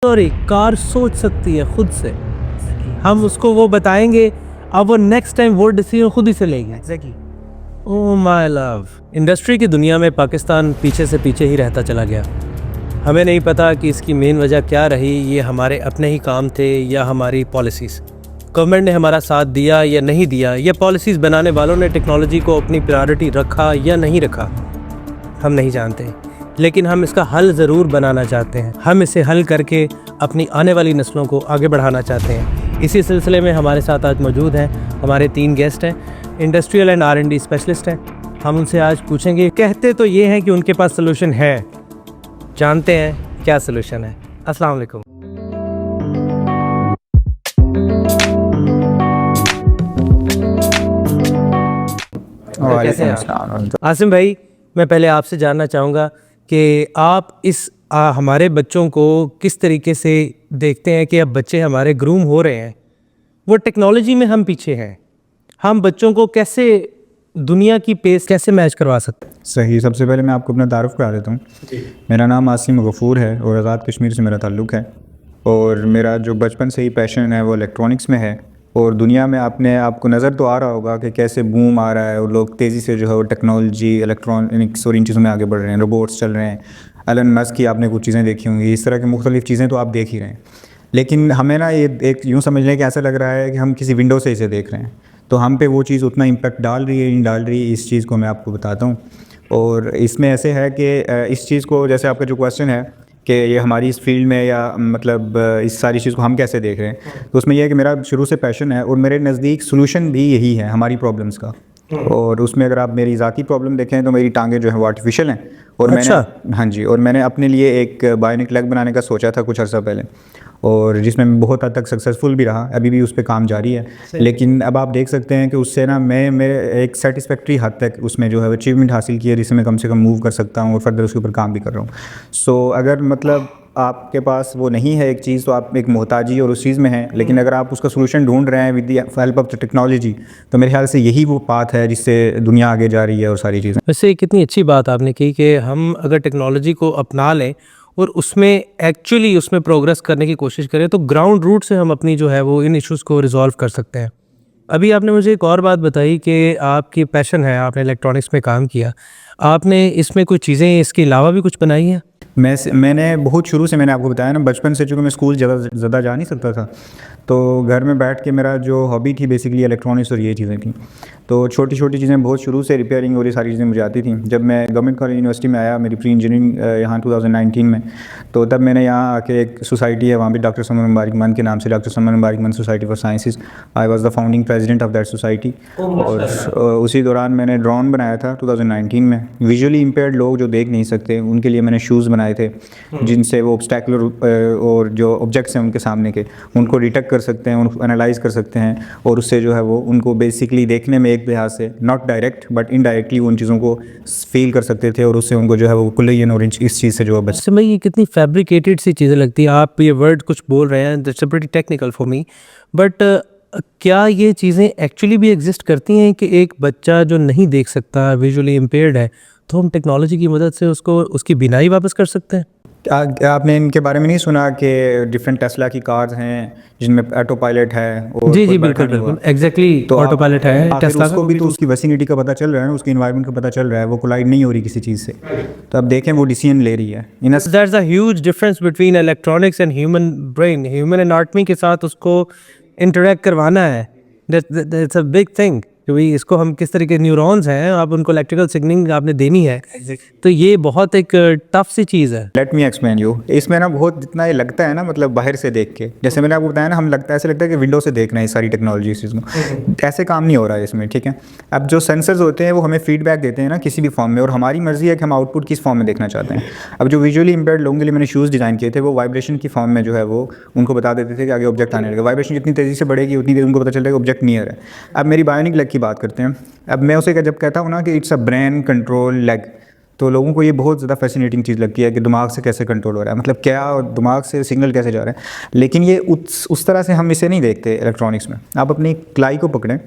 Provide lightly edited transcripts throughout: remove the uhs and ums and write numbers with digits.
Sorry, car सोच सकती है खुद से। हम उसको वो बताएंगे, अब वो नेक्स्ट टाइम वो डिसीजन खुद ही से लेंगे। Exactly. Oh my love, industry की दुनिया में पाकिस्तान पीछे से पीछे ही रहता चला गया। हमें नहीं पता कि इसकी मेन वजह क्या रही। ये हमारे अपने ही काम थे या हमारी पॉलिसीज़। गवर्नमेंट ने हमारा साथ दिया या नहीं दिया, या पॉलिसीज़ बनाने वालों ने टेक्नोलॉजी को अपनी प्रायोरिटी रखा या नहीं रखा, हम नहीं जानते। लेकिन हम इसका हल ज़रूर बनाना चाहते हैं। हम इसे हल करके अपनी आने वाली नस्लों को आगे बढ़ाना चाहते हैं। इसी सिलसिले में हमारे साथ आज मौजूद हैं हमारे 3 गेस्ट हैं, इंडस्ट्रियल एंड R&D स्पेशलिस्ट हैं। हम उनसे आज पूछेंगे, कहते तो ये हैं कि उनके पास सलूशन है, जानते हैं क्या सलूशन है। अस्सलाम वालेकुम। कैसे हैं आप? आसिम भाई, मैं पहले आपसे जानना चाहूँगा कि आप इस हमारे बच्चों को किस तरीके से देखते हैं कि अब बच्चे हमारे ग्रूम हो रहे हैं, वो टेक्नोलॉजी में हम पीछे हैं, हम बच्चों को कैसे दुनिया की पेस कैसे मैच करवा सकते हैं? सही, सबसे पहले मैं आपको अपना तारुफ करा देता हूँ। मेरा नाम आसिम गफूर है और आज़ाद कश्मीर से मेरा ताल्लुक़ है, और मेरा जो बचपन से ही पैशन है वो इलेक्ट्रॉनिक्स में है। और दुनिया में आपको नज़र तो आ रहा होगा कि कैसे बूम आ रहा है और लोग तेज़ी से जो है वो टेक्नोलॉजी, इलेक्ट्रॉनिक्स और इन चीज़ों में आगे बढ़ रहे हैं। रोबोट्स चल रहे हैं, एलन मस्क की आपने कुछ चीज़ें देखी होंगी, इस तरह की मुख्तलिफ़ चीज़ें तो आप देख ही रहे हैं। लेकिन हमें ना ये एक यूँ समझ लें कि ऐसा लग रहा है कि हम किसी विंडो से इसे देख रहे हैं, तो हम पे वो चीज़ उतना इम्पैक्ट डाल रही है नहीं डाल रही, इस चीज़ को मैं आपको बताता हूँ। और इसमें ऐसे है कि इस चीज़ को, जैसे आपका जो क्वेश्चन है कि ये हमारी इस फील्ड में या मतलब इस सारी चीज़ को हम कैसे देख रहे हैं, तो उसमें यह है कि मेरा शुरू से पैशन है और मेरे नज़दीक सॉल्यूशन भी यही है हमारी प्रॉब्लम्स का। और उसमें अगर आप मेरी ज़ाती प्रॉब्लम देखें तो मेरी टांगें जो है वो आर्टिफिशियल हैं, और मैंने हाँ जी, और मैंने अपने लिए एक बायोनिक लेग बनाने का सोचा था कुछ अर्सा पहले, और जिसमें मैं बहुत हद तक सक्सेसफुल भी रहा, अभी भी उस पर काम जारी है। लेकिन अब आप देख सकते हैं कि उससे ना मैं एक सेटिस्फैक्ट्री हद तक उसमें जो है अचीवमेंट हासिल की है, जिससे मैं कम से कम मूव कर सकता हूँ और फर्दर उसके ऊपर काम भी कर रहा हूँ। सो अगर मतलब आपके पास वो नहीं है एक चीज़, तो आप एक मोहताजी और उस चीज़ में हैं। लेकिन अगर आप उसका सोल्यूशन ढूंढ रहे हैं with the help of the technology, तो मेरे ख्याल से यही वो पाथ है जिससे दुनिया आगे जा रही है और सारी चीज़ें। वैसे कितनी अच्छी बात आपने की कि हम अगर टेक्नोलॉजी को अपना लें और उसमें एक्चुअली उसमें प्रोग्रेस करने की कोशिश करें, तो ग्राउंड रूट से हम अपनी जो है वो इन इश्यूज़ को रिजॉल्व कर सकते हैं। अभी आपने मुझे एक और बात बताई कि आपकी पैशन है, आपने इलेक्ट्रॉनिक्स में काम किया, आपने इसमें कुछ चीज़ें इसके अलावा भी कुछ बनाई हैं? मैंने बहुत शुरू से, मैंने आपको बताया ना, बचपन से, चूँकि मैं स्कूल ज़्यादा जा नहीं सकता था, तो घर में बैठ के मेरा जो हॉबी थी बेसिकली इलेक्ट्रॉनिक्स और ये चीज़ें थी। तो छोटी छोटी चीज़ें बहुत शुरू से, रिपेयरिंग और ये सारी चीज़ें मुझे आती थी। जब मैं गवर्नमेंट कॉलेज यूनिवर्सिटी में आया, मेरी प्री इंजीनियरिंग यहाँ 2019 में, तो तब मैंने यहाँ आके, एक सोसाइटी है वहाँ पे डॉक्टर समर मुबारक मन के नाम से, डॉक्टर समर मुबारक मन society for sciences, I was the founding president of that society. और उसी दौरान मैंने ड्रोन बनाया था 2019 में। विजुअली इम्पेयर्ड लोग जो देख नहीं सकते, उनके लिए मैंने शूज़ बनाए थे जिनसे वो ऑब्स्टैकुलर और जो ऑब्जेक्ट्स हैं उनके सामने के, उनको डिटेक्ट कर सकते हैं, उनको एनालाइज कर सकते हैं, और उससे जो है वो उनको बेसिकली देखने में एक लिहाज से नॉट डायरेक्ट बट इनडायरेक्टली उन चीज़ों को फील कर सकते थे, और उससे उनको जो है वो कुल्लयन और इस चीज़ से जो बच। इसमें ये कितनी फैब्रिकेटेड सी चीज़ें लगती है। आप ये वर्ड कुछ बोल रहे हैं, that's pretty technical for me, but क्या ये चीज़ें एक्चुअली भी एग्जिस्ट करती हैं कि एक बच्चा जो नहीं देख सकता, विजुअली इम्पेयर्ड है, तो हम टेक्नोलॉजी की मदद से उसको उसकी बीनाई वापस कर सकते हैं? आपने इनके बारे में नहीं सुना कि डिफरेंट टेस्ला की कार्स हैं जिनमें ऑटो पायलट है? और जी बिल्कुल एग्जैक्टली, तो ऑटो पायलट है टेस्ला उसको भी तो उसकी वेसिनिटी का पता चल रहा है, उसकी एनवायरनमेंट का पता चल रहा है, वो कोलाइड नहीं हो रही किसी चीज़ से। तो अब देखें वो डिसीजन ले रही है। There's a huge difference between electronics and human brain. Human anatomy के साथ उसको इंटरेक्ट करवाना है, that's a big thing। कि भाई इसको हम किस तरीके न्यूरॉन्स हैं, आप उनको इलेक्ट्रिकल सिग्नलिंग आपने देनी है, तो ये बहुत एक टफ सी चीज़ है। Let me explain you. इसमें ना बहुत जितना ये लगता है ना, मतलब बाहर से देख के, जैसे मैंने आपको बताया ना, हम ऐसे लगता है कि विंडो से देख रहे हैं सारी टेक्नोलॉजी इस चीज़ को। ऐसे काम नहीं हो रहा है इसमें, ठीक है। अब जो सेंसर्स होते हैं वो हमें फीडबैक देते हैं ना किसी भी फॉर्म में, और हमारी मर्जी है कि हम आउटपुट किस फॉर्म में देखना चाहते हैं। अब जो विजुअली इम्पेयर्ड लोगों के लिए मैंने शूज़ डिज़ाइन किए थे, वो वाइब्रेशन की फॉर्म में जो है वो उनको बता देते थे कि आगे ऑब्जेक्ट आने लगेगा। वाइब्रेशन जितनी तेज़ी से बढ़ेगी उतनी देर उनको पता चलेगा ऑब्जेक्ट नियर है। अब मेरी बायोनिक लेग की बात करते हैं। अब मैं उसे जब कहता हूँ ना कि it's a brain control leg, तो लोगों को ये बहुत ज़्यादा फैसिनेटिंग चीज़ लगती है कि दिमाग से कैसे कंट्रोल हो रहा है, मतलब क्या दिमाग से सिग्नल कैसे जा रहा है। लेकिन ये उस तरह से हम इसे नहीं देखते इलेक्ट्रॉनिक्स में। आप अपनी कलाई को पकड़ें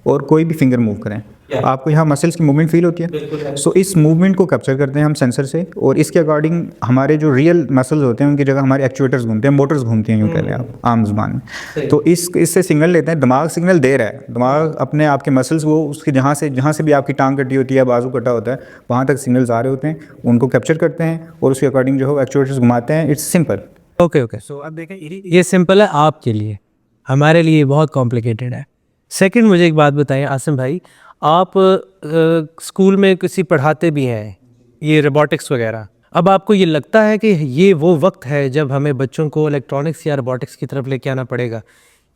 और कोई भी फिंगर मूव करें, आपको यहाँ मसल्स की मूवमेंट फील होती है। सो इस मूवमेंट को कैप्चर करते हैं हम सेंसर से, और इसके अकॉर्डिंग हमारे जो रियल मसल्स होते हैं उनकी जगह हमारे एक्चुएटर्स घूमते हैं, मोटर्स घूमती हैं, यूँ कह लें आप आम ज़ुबान में। तो इससे सिग्नल लेते हैं, दिमाग सिग्नल दे रहा है, दिमाग अपने आपके मसल्स वो उसके जहाँ से भी आपकी टांग कटी होती है, बाजू कटा होता है, वहाँ तक सिग्नल्स आ रहे होते हैं, उनको कैप्चर करते हैं और उसके अकॉर्डिंग जो है एक्चुएटर्स घुमाते हैं। It's simple. ओके सो अब देखें, ये सिंपल है आपके लिए, हमारे लिए बहुत कॉम्प्लिकेटेड है। सेकंड, मुझे एक बात बताएं आसिम भाई, आप स्कूल में किसी पढ़ाते भी हैं ये रोबोटिक्स वगैरह, अब आपको ये लगता है कि ये वो वक्त है जब हमें बच्चों को इलेक्ट्रॉनिक्स या रोबोटिक्स की तरफ लेके आना पड़ेगा,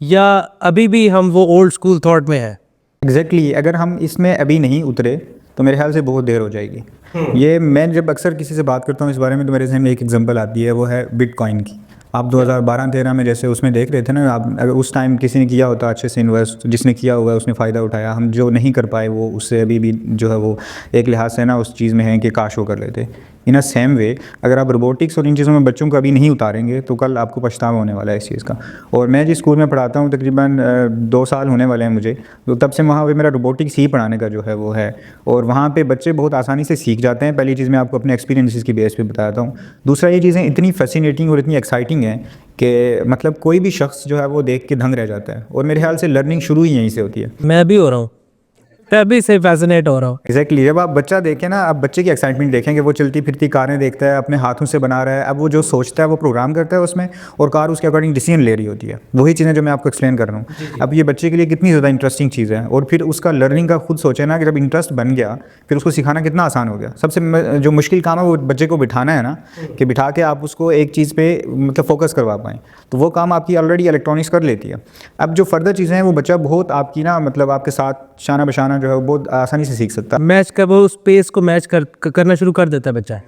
या अभी भी हम वो ओल्ड स्कूल थॉट में हैं? एग्जैक्टली अगर हम इसमें अभी नहीं उतरे तो मेरे ख्याल से बहुत देर हो जाएगी। ये मैं जब अक्सर किसी से बात करता हूँ इस बारे में तो मेरे जहन में एक एग्जांपल आती है, वो है बिटकॉइन की। आप 2012-13 में जैसे उसमें देख रहे थे ना, आप अगर उस टाइम किसी ने किया होता अच्छे से इन्वेस्ट, जिसने किया होगा उसने फ़ायदा उठाया, हम जो नहीं कर पाए वो उससे अभी भी जो है वो एक लिहाज से ना उस चीज़ में है कि काश वो कर लेते। इन अ सेम वे अगर आप रोबोटिक्स और इन चीज़ों में बच्चों को अभी नहीं उतारेंगे तो कल आपको पछतावा होने वाला है इस चीज़ का। और मैं जिस स्कूल में पढ़ाता हूँ तकरीबन 2 साल होने वाले हैं मुझे, तो तब से वहाँ पे मेरा रोबोटिक्स ही पढ़ाने का जो है वो है, और वहाँ पे बच्चे बहुत आसानी से सीख जाते हैं। पहली चीज़ मैं आपको अपने एक्सपीरियंसेस की बेस पे बताता हूँ। दूसरा, ये चीज़ें इतनी फैसिनेटिंग और इतनी एक्साइटिंग हैं कि मतलब कोई भी शख्स जो है वो देख के दंग रह जाता है, और मेरे ख्याल से लर्निंग शुरू ही यहीं से होती है। मैं भी हो रहा हूँ, मैं भी से फैसिनेट हो रहा हूँ। एग्जैक्टली जब आप बच्चा देखें ना, आप बच्चे की एक्साइटमेंट देखें कि वो चलती फिरती कारें देखता है, अपने हाथों से बना रहा है, अब वो जो सोचता है वो प्रोग्राम करता है उसमें, और कार उसके अकॉर्डिंग डिसीजन ले रही होती है। वही चीज़ें जो मैं आपको एक्सप्लेन कर रहा हूँ। अब ये बच्चे के लिए कितनी ज़्यादा इंटरेस्टिंग चीज़ है, और फिर उसका लर्निंग का खुद सोचे ना कि जब इंटरेस्ट बन गया फिर उसको सिखाना कितना आसान हो गया। सबसे जो मुश्किल काम है वो बच्चे को बिठाना है ना, कि बिठा के आप उसको एक चीज़ पे मतलब फोकस करवा पाएँ, तो वो काम आपकी ऑलरेडी इलेक्ट्रॉनिक्स कर लेती है। अब जो फर्दर चीज़ें हैं वो बच्चा बहुत आपकी ना मतलब आपके साथ शाना बशाना जो है वो बहुत आसानी से सीख सकता है। मैच कर, वो स्पेस को मैच करना शुरू कर देता है बच्चा।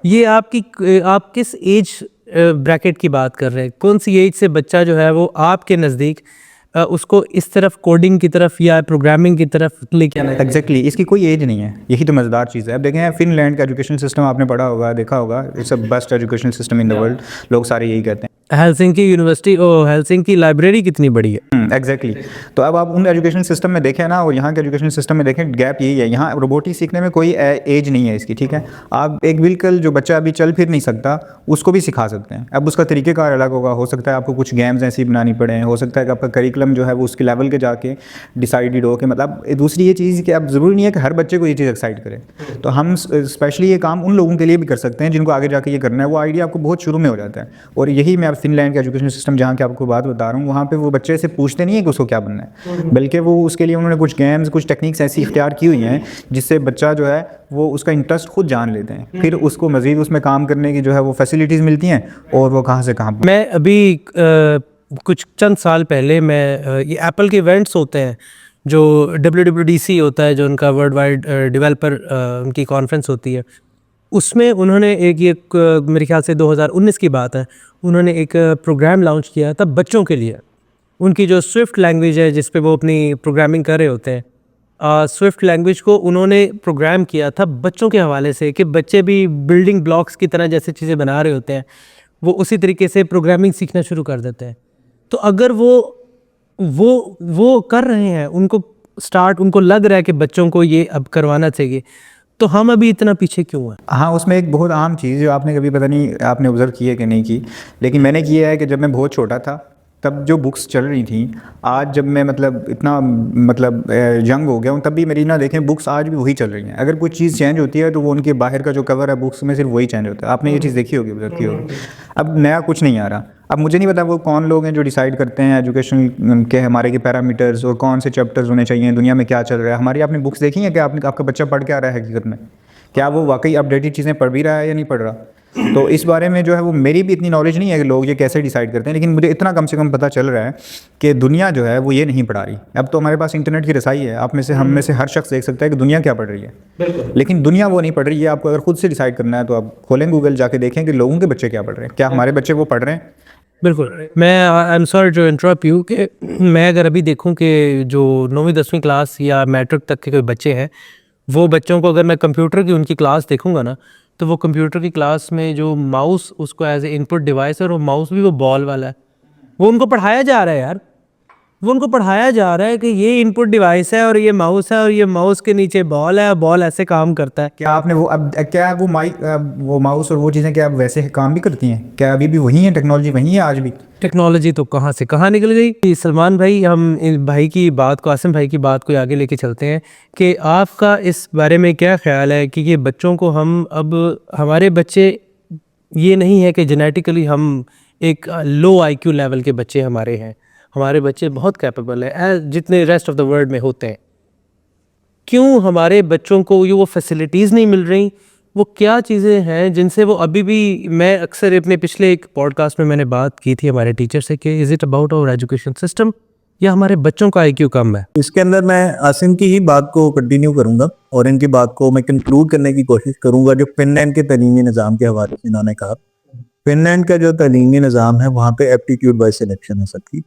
ये आप किस एज ब्रैकेट की बात कर रहे हैं? कौन सी एज से बच्चा जो है वो आपके नज़दीक उसको इस तरफ कोडिंग की तरफ या प्रोग्रामिंग की तरफ लेके आना? एग्जैक्टली इसकी कोई एज नहीं है, यही तो मज़ेदार चीज़ है। अब देखें फिनलैंड का एजुकेशन सिस्टम आपने पढ़ा होगा, देखा होगा, it's a best education system in the world, लोग सारे यही कहते हैं। हेलसिंकी यूनिवर्सिटी और हेलसिंकी लाइब्रेरी कितनी बड़ी है। एग्जैक्टली तो अब आप उन एजुकेशन सिस्टम में देखें ना और यहाँ के एजुकेशन सिस्टम में देखें, गैप यही है। यहाँ रोबोटिक्स सीखने में कोई एज नहीं है इसकी, ठीक है। आप एक बिल्कुल जो बच्चा अभी चल फिर नहीं सकता उसको भी सिखा सकते हैं। अब उसका तरीक़ेकार अलग होगा, हो सकता है आपको कुछ गेम्स ऐसी बनानी पड़े, हो सकता है कि आपका करिकुलम जो है वो उसके लेवल के जाके डिसाइडेड हो कि मतलब दूसरी ये चीज़ कि अब ज़रूरी नहीं है कि हर बच्चे को ये चीज़ एक्साइट करे। तो हम स्पेशली ये काम उन लोगों के लिए भी कर सकते हैं जिनको आगे जाके ये करना है। वो आइडिया आपको बहुत शुरू में हो जाता है, और यही मैं फिनलैंड का एजुकेशन सिस्टम जहाँ की आपको बात बता रहा हूँ, वहाँ पे वो बच्चे से पूछते नहीं है कि उसको क्या बनना है, बल्कि वो उसके लिए उन्होंने कुछ गेम्स कुछ टेक्निक्स ऐसी इख्तियार की हुई हैं जिससे बच्चा जो है वो उसका इंटरेस्ट खुद जान लेते हैं, फिर उसको मज़ीद उसमें काम करने की जो है वो फैसिलिटीज़ मिलती हैं, और वो कहाँ से कहाँ। मैं अभी कुछ चंद साल पहले मैं ये एप्पल के इवेंट्स होते हैं जो WWDC होता है, जो उनका वर्ल्ड वाइड डेवलपर उनकी कॉन्फ्रेंस होती है, उसमें उन्होंने मेरे ख्याल से 2019 की बात है, उन्होंने एक प्रोग्राम लॉन्च किया था बच्चों के लिए। उनकी जो स्विफ्ट लैंग्वेज है जिस पे वो अपनी प्रोग्रामिंग कर रहे होते हैं, स्विफ्ट लैंग्वेज को उन्होंने प्रोग्राम किया था बच्चों के हवाले से, कि बच्चे भी बिल्डिंग ब्लॉक्स की तरह जैसे चीज़ें बना रहे होते हैं वो उसी तरीके से प्रोग्रामिंग सीखना शुरू कर देते हैं। तो अगर वो कर रहे हैं, उनको लग रहा है कि बच्चों को ये अब करवाना चाहिए, तो हम अभी इतना पीछे क्यों हैं? हाँ, उसमें एक बहुत आम चीज़ जो आपने कभी पता नहीं आपने ऑब्ज़र्व की है कि नहीं की, लेकिन मैंने किया है कि जब मैं बहुत छोटा था तब जो बुक्स चल रही थी, आज जब मैं मतलब इतना मतलब यंग हो गया हूँ तब भी मेरी ना देखें बुक्स आज भी वही चल रही हैं। अगर कुछ चीज़ चेंज होती है तो वो उनके बाहर का जो कवर है बुक्स में सिर्फ वही चेंज होता है। आपने ये चीज़ देखी होगी, ऑब्ज़र्व की होगी। अब नया कुछ नहीं आ रहा। अब मुझे नहीं पता वो कौन लोग हैं जो डिसाइड करते हैं एजुकेशन के हमारे के पैरामीटर्स और कौन से चैप्टर्स होने चाहिए, दुनिया में क्या चल रहा है। हमारी आपने बुक्स देखी हैं कि आपका बच्चा पढ़ के आ रहा है हकीकत में, क्या वो वाकई अपडेटेड चीज़ें पढ़ भी रहा है या नहीं पढ़ रहा। तो इस बारे में जो है वो मेरी भी इतनी नॉलेज नहीं है कि लोग ये कैसे डिसाइड करते हैं, लेकिन मुझे इतना कम से कम पता चल रहा है कि दुनिया जो है वो ये नहीं पढ़ा रही। अब तो हमारे पास इंटरनेट की रसाई है, आप में से हम में से हर शख्स देख सकता है कि दुनिया क्या पढ़ रही है, लेकिन दुनिया वो नहीं पढ़ रही है। आपको अगर खुद से डिसाइड करना है तो आप खोलें गूगल, जाके देखें कि लोगों के बच्चे क्या पढ़ रहे हैं, क्या हमारे बच्चे वो पढ़ रहे हैं। बिल्कुल। मैं I am sorry to interrupt you कि मैं अगर अभी देखूं कि जो 9वीं 10वीं क्लास या मैट्रिक तक के कोई बच्चे हैं, वो बच्चों को अगर मैं कंप्यूटर की उनकी क्लास देखूंगा ना, तो वो कंप्यूटर की क्लास में जो माउस उसको एज ए इनपुट डिवाइस है, और वो माउस भी वो बॉल वाला है, वो उनको पढ़ाया जा रहा है यार। वो उनको पढ़ाया जा रहा है कि ये इनपुट डिवाइस है और ये माउस है और ये माउस के नीचे बॉल है, बॉल ऐसे काम करता है। क्या आपने वो अब क्या वो वो माउस और वो चीज़ें क्या अब वैसे काम भी करती हैं? क्या अभी भी वही है, टेक्नोलॉजी वही है आज भी? टेक्नोलॉजी तो कहाँ से कहाँ निकल गई। सलमान भाई, हम इन भाई की बात को, आसिम भाई की बात को आगे लेके चलते हैं कि आपका इस बारे में क्या ख्याल है कि ये बच्चों को हम अब, हमारे बच्चे, ये नहीं है कि जेनेटिकली हम एक लो आईक्यू लेवल के बच्चे हमारे हैं, हमारे बच्चे बहुत कैपेबल हैं जितने रेस्ट ऑफ द वर्ल्ड में होते हैं। क्यों हमारे बच्चों को ये वो फैसिलिटीज़ नहीं मिल रही? वो क्या चीज़ें हैं जिनसे वो अभी भी, मैं अक्सर अपने पिछले एक पॉडकास्ट में मैंने बात की थी हमारे टीचर से कि is it about our education system या हमारे बच्चों का आईक्यू कम है? इसके अंदर मैं आसिम की ही बात को कंटिन्यू करूंगा और इनकी बात को मैं कंक्लूड करने की कोशिश करूंगा। जो फिनलैंड के तलीमी निज़ाम के हवाले से इन्होंने कहा, फिनलैंड का जो तलीमी निज़ाम है वहाँ पे एप्टीट्यूड बाय सिलेक्शन है सबकी।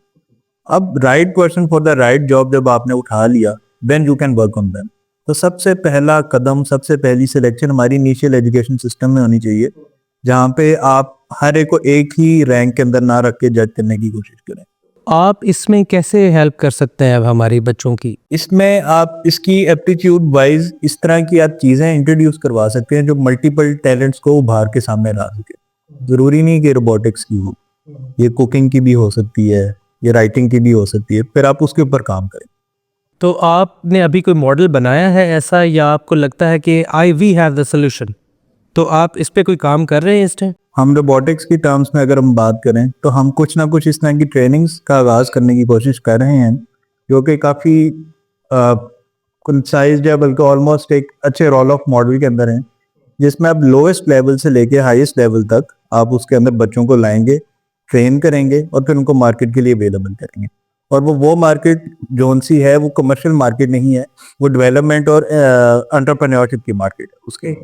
अब right person for the right job जब आपने उठा लिया, then you can work on them. तो सबसे पहला कदम, सबसे पहली सिलेक्शन हमारी इनिशियल एजुकेशन सिस्टम में होनी चाहिए, जहाँ पे आप हर एक को एक ही रैंक के अंदर ना रख के जज करने की कोशिश करें। आप इसमें कैसे हेल्प कर सकते हैं अब हमारी बच्चों की? इसमें आप इसकी एप्टीट्यूड वाइज इस तरह की आप चीज़ें इंट्रोड्यूस करवा सकते हैं जो मल्टीपल टैलेंट्स को उभार के सामने ला सके। ज़रूरी नहीं कि रोबोटिक्स की हो, ये कुकिंग की भी हो सकती है, ये राइटिंग की भी हो सकती है, फिर आप उसके ऊपर काम करें। तो आपने अभी कोई मॉडल बनाया है ऐसा, या आपको लगता है कि वी हैव द सोल्यूशन, तो आप इस पे कोई काम कर रहे हैं इस टाइम? हम रोबोटिक्स की टर्म्स में अगर हम बात करें तो हम कुछ ना कुछ इस तरह की ट्रेनिंग्स का आगाज़ करने की कोशिश कर रहे हैं, जो कि काफ़ी कंसाइज्ड है, बल्कि ऑलमोस्ट एक अच्छे रोल ऑफ मॉडल के अंदर हैं, जिसमें आप लोएस्ट लेवल से लेके हाईएस्ट लेवल तक आप उसके अंदर बच्चों को लाएंगे, ट्रेन करेंगे और फिर उनको मार्केट के लिए अवेलेबल करेंगे। और वो मार्केट जोन सी है, वो कमर्शियल मार्केट नहीं है, वो डेवलपमेंट और एंटरप्रेन्योरशिप की मार्केट है उसके।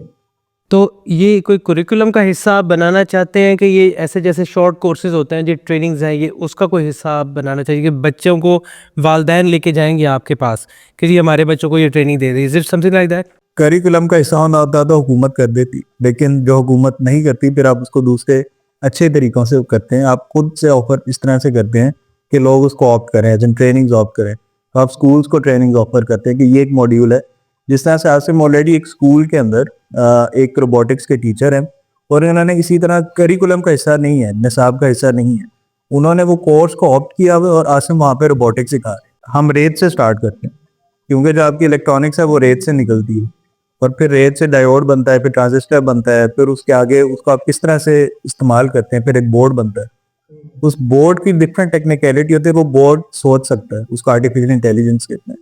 तो ये कोई कुरिकुलम का हिस्सा आप बनाना चाहते हैं कि ये ऐसे जैसे शॉर्ट कोर्सेज होते हैं, जो ट्रेनिंग्स हैं, ये उसका कोई हिस्सा आप बनाना चाहिए कि बच्चों को वालदैन लेके जाएंगे आपके पास कि जी हमारे बच्चों को ये training they the? Is it something like that? Curriculum का हिस्सा होना होता तो हुकूमत कर देती, लेकिन जो हुकूमत नहीं करती फिर आप उसको दूसरे अच्छे तरीक़ों से करते हैं। आप खुद से ऑफर इस तरह से करते हैं कि लोग उसको ऑप्ट करें, जन ट्रेनिंग्स ऑप्ट करें। तो आप स्कूल्स को ट्रेनिंग ऑफर करते हैं कि ये एक मॉड्यूल है। जिस तरह से आसिम ऑलरेडी एक स्कूल के अंदर एक रोबोटिक्स के टीचर हैं और इन्होंने इसी तरह करिकुलम का हिस्सा नहीं है, निसाब का हिस्सा नहीं है, उन्होंने वो कोर्स को ऑप्ट किया हुआ और आसिम वहाँ पे रोबोटिक्स सिखा रहे हैं। हम रेत से स्टार्ट करते हैं क्योंकि जो आपकी इलेक्ट्रॉनिक्स है वो रेत से निकलती है और फिर रेत से डायोड बनता है, फिर ट्रांजिस्टर बनता है, फिर उसके आगे उसको आप किस तरह से इस्तेमाल करते हैं, फिर एक बोर्ड बनता है। उस बोर्ड की डिफरेंट टेक्निकलिटी होती है, वो बोर्ड सोच सकता है, उसको आर्टिफिशियल इंटेलिजेंस कहते हैं।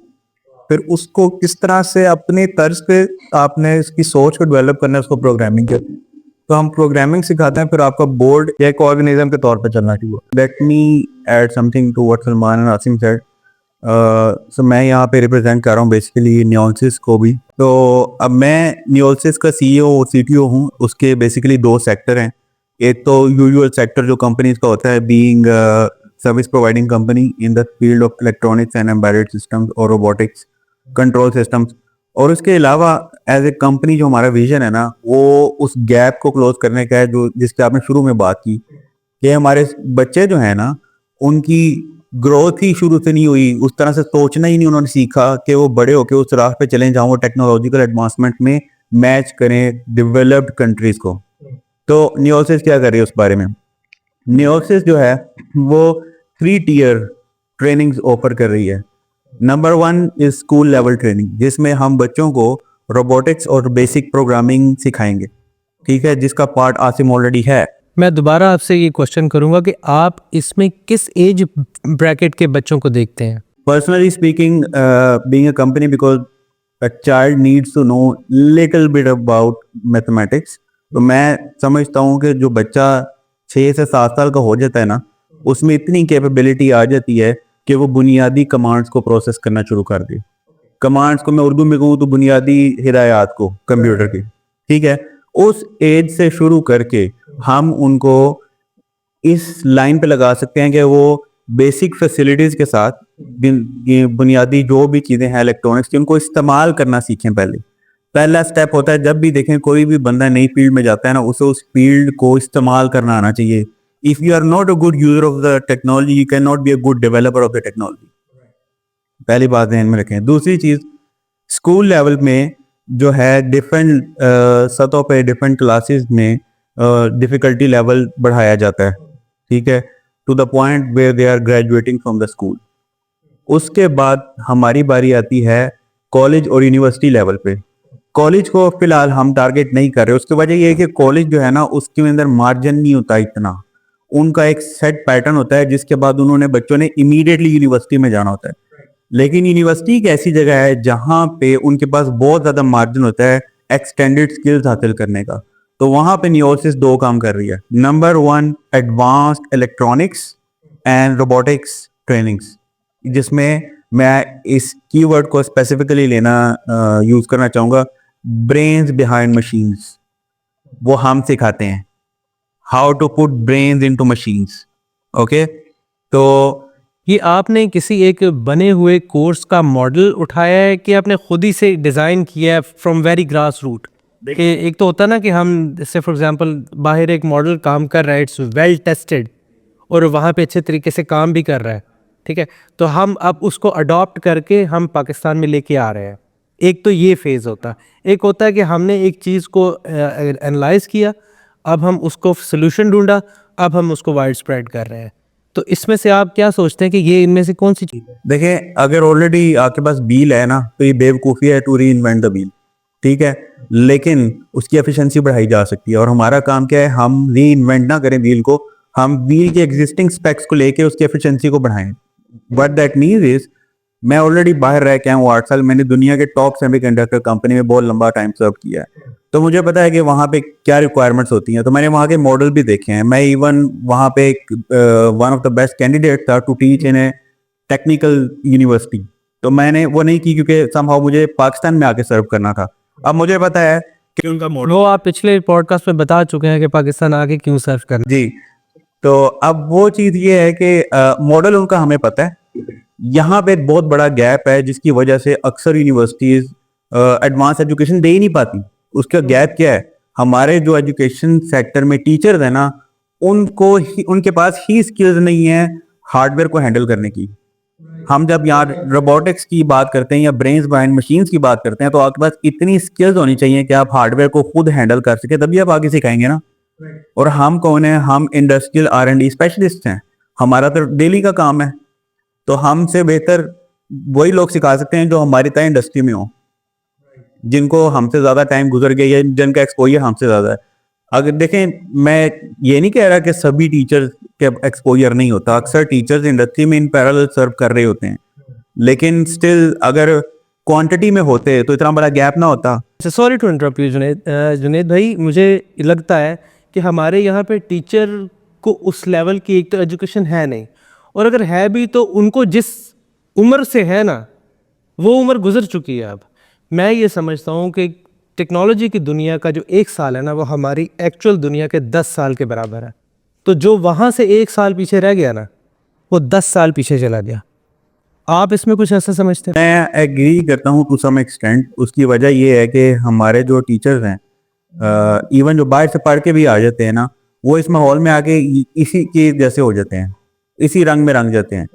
फिर उसको किस तरह से अपने तर्ज पे आपने इसकी सोच को डेवलप करना है, उसको प्रोग्रामिंग कहते हैं। तो हम प्रोग्रामिंग सिखाते हैं, फिर आपका बोर्ड एक ऑर्गेनिज्म के तौर पे चलना शुरू हुआ। Let me add something to what Salman and Asim said. So मैं यहाँ पे रिप्रेजेंट कर रहा हूँ बेसिकली न्योलसिस को भी। तो अब मैं न्योलसिस का सीईओ और सीटीओ हूँ। उसके बेसिकली दो सेक्टर हैं। एक तो यूजुअल सेक्टर जो कंपनीज का होता है, being service providing company in the field of electronics and embedded systems और रोबोटिक्स कंट्रोल सिस्टम्स। और उसके अलावा एज ए कंपनी जो हमारा विजन है ना, वो उस गैप को क्लोज करने का है जो जिससे आपने शुरू में बात की कि हमारे बच्चे जो है ना, उनकी ग्रोथ ही शुरू से नहीं हुई, उस तरह से सोचना ही नहीं उन्होंने सीखा कि वो बड़े होकर उस राह पे चलें जहाँ वो टेक्नोलॉजिकल एडवांसमेंट में मैच करें डेवलप्ड कंट्रीज को। तो न्योलसिस क्या कर रही है उस बारे में? न्योलसिस जो है वो 3 टियर ट्रेनिंग्स ऑफर कर रही है। Number 1 is school level training, जिसमें हम बच्चों को रोबोटिक्स और बेसिक प्रोग्रामिंग सिखाएंगे, ठीक है, जिसका पार्ट आसिम ऑलरेडी है। मैं दोबारा आपसे ये क्वेश्चन करूंगा कि आप इसमें किस एज ब्रैकेट के बच्चों को देखते हैं? Personally speaking, being a company, because a child needs to know little bit about mathematics, तो मैं समझता हूँ कि जो बच्चा 6 से 7 साल का हो जाता है ना, उसमें इतनी कैपेबिलिटी आ जाती है कि वो बुनियादी कमांड्स को प्रोसेस करना शुरू कर दे। कमांड्स को मैं उर्दू में कहूँ तो बुनियादी हिदायत को कंप्यूटर की, ठीक है। उस एज से शुरू करके हम उनको इस लाइन पे लगा सकते हैं कि वो बेसिक फैसिलिटीज के साथ ये बुनियादी जो भी चीज़ें हैं इलेक्ट्रॉनिक्स की, उनको इस्तेमाल करना सीखें। पहला स्टेप होता है, जब भी देखें कोई भी बंदा नई फील्ड में जाता है ना, उसे उस फील्ड को इस्तेमाल करना आना चाहिए। If you are not a good user of the technology, you can not be a good developer of the technology. पहली बात ध्यान में रखें। दूसरी चीज, स्कूल लेवल में जो है डिफरेंट सतहों पे डिफरेंट क्लासेस में डिफिकल्टी लेवल बढ़ाया जाता है, ठीक है, to the point where they are graduating from the school. उसके बाद हमारी बारी आती है कॉलेज और यूनिवर्सिटी लेवल पे। कॉलेज को फिलहाल हम टारगेट नहीं कर रहे, उसकी वजह ये है कि कॉलेज जो है ना उसके अंदर मार्जिन नहीं होता इतना, उनका एक सेट पैटर्न होता है जिसके बाद उन्होंने बच्चों ने इमीडिएटली यूनिवर्सिटी में जाना होता है। लेकिन यूनिवर्सिटी एक ऐसी जगह है जहां पे उनके पास बहुत ज्यादा मार्जिन होता है एक्सटेंडेड स्किल्स हासिल करने का। तो वहां पे नियोसिस दो काम कर रही है। Number 1, advanced electronics and robotics trainings, जिसमें मैं इस कीवर्ड को स्पेसिफिकली लेना यूज करना चाहूंगा, ब्रेन्स बिहाइंड मशीन्स। वो हम सिखाते हैं how to put brains into machines. Okay, तो ये आपने किसी एक बने हुए कोर्स का मॉडल उठाया है कि आपने खुद ही से डिज़ाइन किया है फ्रॉम वेरी ग्रास रूट? कि एक तो होता ना कि हम जैसे फॉर एग्जांपल बाहर एक मॉडल काम कर रहा है, इट्स वेल टेस्टेड और वहाँ पे अच्छे तरीके से काम भी कर रहा है, ठीक है, तो हम अब उसको अडॉप्ट करके हम पाकिस्तान में लेके आ रहे हैं। एक तो ये फेज़ होता है। एक होता है कि हमने एक चीज़ को एनालाइज किया, अब हम उसको सोल्यूशन ढूंढा, अब हम उसको वाइड स्प्रेड कर रहे हैं। तो इसमें से आप क्या सोचते हैं कि ये इनमें से कौन सी चीज़ है? देखें, अगर ऑलरेडी आपके पास व्हील है ना तो ये बेवकूफ़ी है टू री इन्वेंट द व्हील, ठीक है, लेकिन उसकी एफिशिएंसी बढ़ाई जा सकती है। और हमारा काम क्या है, हम री इन्वेंट ना करें व्हील को, हम व्हील के एग्जिस्टिंग स्पेक्स को लेके उसकी एफिशिएंसी को बढ़ाएं। बट दैट मीन्स इज, मैं ऑलरेडी बाहर रह के आया हूँ 8 साल, मैंने दुनिया के टॉप सेमीकंडक्टर कंपनी में बहुत लंबा टाइम सर्व किया है, तो मुझे पता है कि वहाँ पे क्या रिक्वायरमेंट्स होती हैं। तो मैंने वहाँ के मॉडल भी देखे हैं। मैं इवन वहाँ पे एक one of the best candidate था to teach in a technical university. तो मैंने वो नहीं की क्योंकि समहाउ मुझे पाकिस्तान में आके सर्व करना था। अब मुझे पता है कि उनका मॉडल, वो आप पिछले पॉडकास्ट में बता चुके हैं कि पाकिस्तान आके क्यों सर्व करना। जी, तो अब वो चीज ये है कि मॉडल उनका हमें पता है। यहाँ पे एक बहुत बड़ा गैप है जिसकी वजह से अक्सर यूनिवर्सिटीज एडवांस एजुकेशन दे ही नहीं पाती। उसका गैप क्या है, हमारे जो एजुकेशन सेक्टर में टीचर्स है ना, उनको ही, उनके पास ही स्किल्स नहीं है हार्डवेयर को हैंडल करने की। हम जब यहाँ रोबोटिक्स की बात करते हैं या ब्रेन्स बिहाइंड मशीन्स की बात करते हैं, तो आपके पास इतनी स्किल्स होनी चाहिए कि आप हार्डवेयर को खुद हैंडल कर सके, तभी आप आगे सिखाएंगे ना। और हम कौन है, हम इंडस्ट्रियल R&D स्पेशलिस्ट हैं, हमारा तो डेली का काम है। तो हमसे बेहतर वही लोग सिखा सकते हैं जो हमारी तरह इंडस्ट्री में हो, जिनको हमसे ज्यादा टाइम गुजर गया या जिनका एक्सपोजर हमसे ज्यादा है। अगर देखें, मैं ये नहीं कह रहा कि सभी टीचर्स के एक्सपोजर नहीं होता, अक्सर टीचर्स इंडस्ट्री में इन पैरेलल सर्व कर रहे होते हैं, लेकिन स्टिल अगर क्वांटिटी में होते तो इतना बड़ा गैप ना होता। Sorry to interrupt you Junaid, Junaid भाई, मुझे लगता है कि हमारे यहाँ पे टीचर को उस लेवल की एक तो एजुकेशन है नहीं, और अगर है भी तो उनको जिस उम्र से है ना वो उम्र गुजर चुकी है। अब मैं ये समझता हूँ कि टेक्नोलॉजी की दुनिया का जो 1 साल है ना, वो हमारी एक्चुअल दुनिया के 10 साल के बराबर है। तो जो वहाँ से 1 साल पीछे रह गया ना, वो 10 साल पीछे चला गया। आप इसमें कुछ ऐसा समझते हैं? मैं एग्री करता हूँ टू सम एक्सटेंट। उसकी वजह ये है कि हमारे जो टीचर्स हैं, इवन जो बाहर से पढ़ के भी आ जाते हैं ना, वो इस माहौल में आके इसी के जैसे हो जाते हैं, इसी रंग में रंग जाते हैं।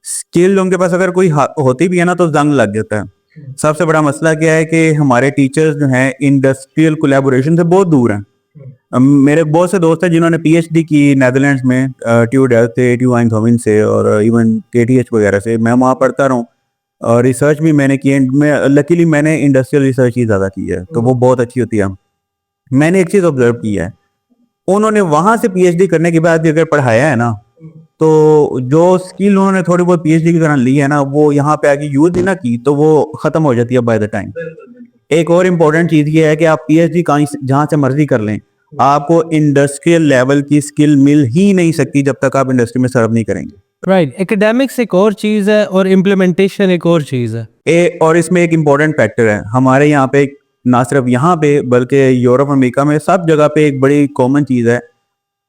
स्किल उनके पास अगर कोई होती भी है ना तो जंग लग जाता है। सबसे बड़ा मसला क्या है कि हमारे टीचर्स जो हैं इंडस्ट्रियल कोलैबोरेशन से बहुत दूर हैं। मेरे बहुत से दोस्त हैं जिन्होंने PhD की नेदरलैंड्स में, TU डेल्फ्ट से, TU आइंधहोवन से और इवन KTH वगैरह से। मैं वहाँ पढ़ता रहा हूँ और रिसर्च भी मैंने की है। मैं लकीली मैंने इंडस्ट्रियल रिसर्च ही ज़्यादा की है, तो वो बहुत अच्छी होती है। मैंने एक चीज़ ऑब्जर्व की है, उन्होंने वहाँ से PhD करने के बाद भी अगर पढ़ाया है ना, तो जो स्किल उन्होंने थोड़ी बहुत PhD की तरह ली है ना, वो यहाँ पे आके यूज भी ना की तो वो खत्म हो जाती है बाय द टाइम। एक और इम्पोर्टेंट चीज ये है कि आप PhD कहीं जहां से मर्जी कर लें, आपको इंडस्ट्रियल लेवल की स्किल मिल ही नहीं सकती जब तक आप इंडस्ट्री में सर्व नहीं करेंगे। राइट, एकेडमिक्स एक और चीज़ है और इम्प्लीमेंटेशन एक और चीज़ है। और इसमें एक इम्पोर्टेंट फैक्टर है, हमारे यहाँ पे ना सिर्फ यहाँ पे बल्कि यूरोप अमेरिका में सब जगह पे एक बड़ी कॉमन चीज है,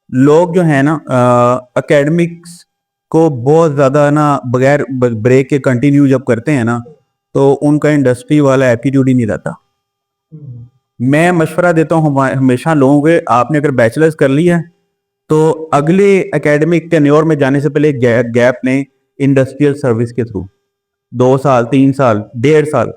लोग जो है ना एकेडमिक्स को बहुत ज्यादा ना बगैर ब्रेक के कंटिन्यू जब करते हैं ना, तो उनका इंडस्ट्री वाला एप्टीट्यूड ही नहीं रहता। मैं मशवरा देता हूँ हमेशा लोगों को, आपने अगर बैचलर्स कर लिया है तो अगले एकेडमिक टेन्योर में जाने से पहले गैप लें इंडस्ट्रियल सर्विस के थ्रू। 2 साल 3 साल 1.5 साल,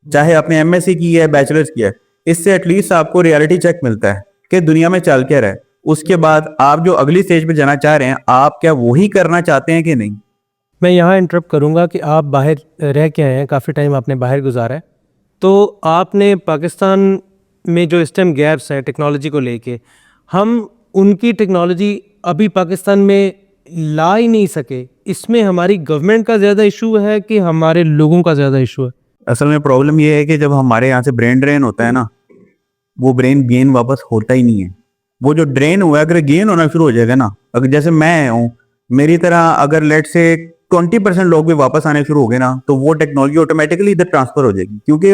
चाहे आपने एमएससी की है बैचलर्स किया है, इससे एटलीस्ट आपको रियलिटी चेक मिलता है कि दुनिया में चल क्या रहा है। उसके बाद आप जो अगली स्टेज पे जाना चाह रहे हैं, आप क्या वही करना चाहते हैं कि नहीं। मैं यहाँ इंटरप्ट करूँगा कि आप बाहर रह के आए हैं, काफ़ी टाइम आपने बाहर गुजारा है, तो आपने पाकिस्तान में जो इस टाइम गैप्स हैं टेक्नोलॉजी को लेके, हम उनकी टेक्नोलॉजी अभी पाकिस्तान में ला ही नहीं सके, इसमें हमारी गवर्नमेंट का ज़्यादा इशू है कि हमारे लोगों का ज़्यादा इशू है? असल में प्रॉब्लम ये है कि जब हमारे यहाँ से ब्रेन ड्रेन होता है ना, वो ब्रेन गेन वापस होता ही नहीं है। वो जो ड्रेन हुआ है, अगर गेन होना शुरू हो जाएगा ना, अगर जैसे मैं हूँ, मेरी तरह अगर लेट से 20% लोग भी वापस आने शुरू हो गए ना, तो वो टेक्नोलॉजी ऑटोमेटिकली इधर ट्रांसफर हो जाएगी। क्योंकि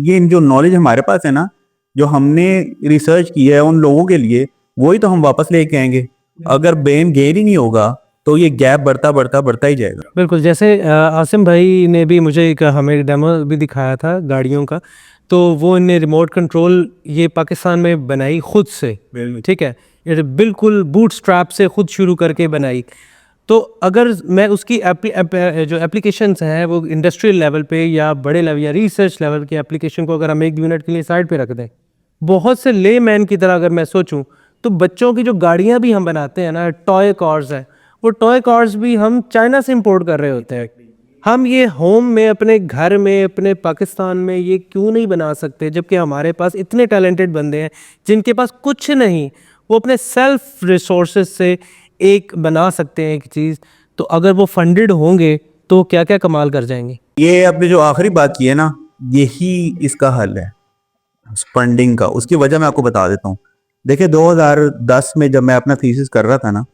ये जो नॉलेज हमारे पास है ना, जो हमने रिसर्च की है उन लोगों के लिए, वही तो हम वापस लेके आएंगे। अगर ब्रेन गेन ही नहीं होगा तो ये गैप बढ़ता ही जाएगा। बिल्कुल, जैसे आसिम भाई ने भी मुझे एक हमें डेमो भी दिखाया था गाड़ियों का, तो वो इन्हें रिमोट कंट्रोल ये पाकिस्तान में बनाई खुद से, ठीक है, ये बिल्कुल बूट स्ट्रैप से खुद शुरू करके बनाई। तो अगर मैं उसकी जो एप्लीकेशंस हैं वो इंडस्ट्रियल लेवल पे या बड़े लेवल या रिसर्च लेवल की एप्लीकेशन को अगर हम 1 मिनट के लिए साइड पे रख दें, बहुत से ले मैन की तरह अगर मैं सोचूं, तो बच्चों की जो गाड़ियां भी हम बनाते हैं ना, टॉय कार्स हैं, वो टॉय कार्स भी हम चाइना से इंपोर्ट कर रहे होते हैं। हम ये होम में अपने घर में अपने पाकिस्तान में ये क्यों नहीं बना सकते, जबकि हमारे पास इतने टैलेंटेड बंदे हैं जिनके पास कुछ नहीं, वो अपने सेल्फ रिसोर्सेज से एक बना सकते हैं एक चीज़। तो अगर वो फंडेड होंगे तो क्या क्या कमाल कर जाएंगे। ये आपने जो आखिरी बात की है ना, यही इसका हल है, फंडिंग का। उसकी वजह मैं आपको बता देता हूँ। देखिए 2010 में जब मैं अपना थीसिस कर रहा था ना,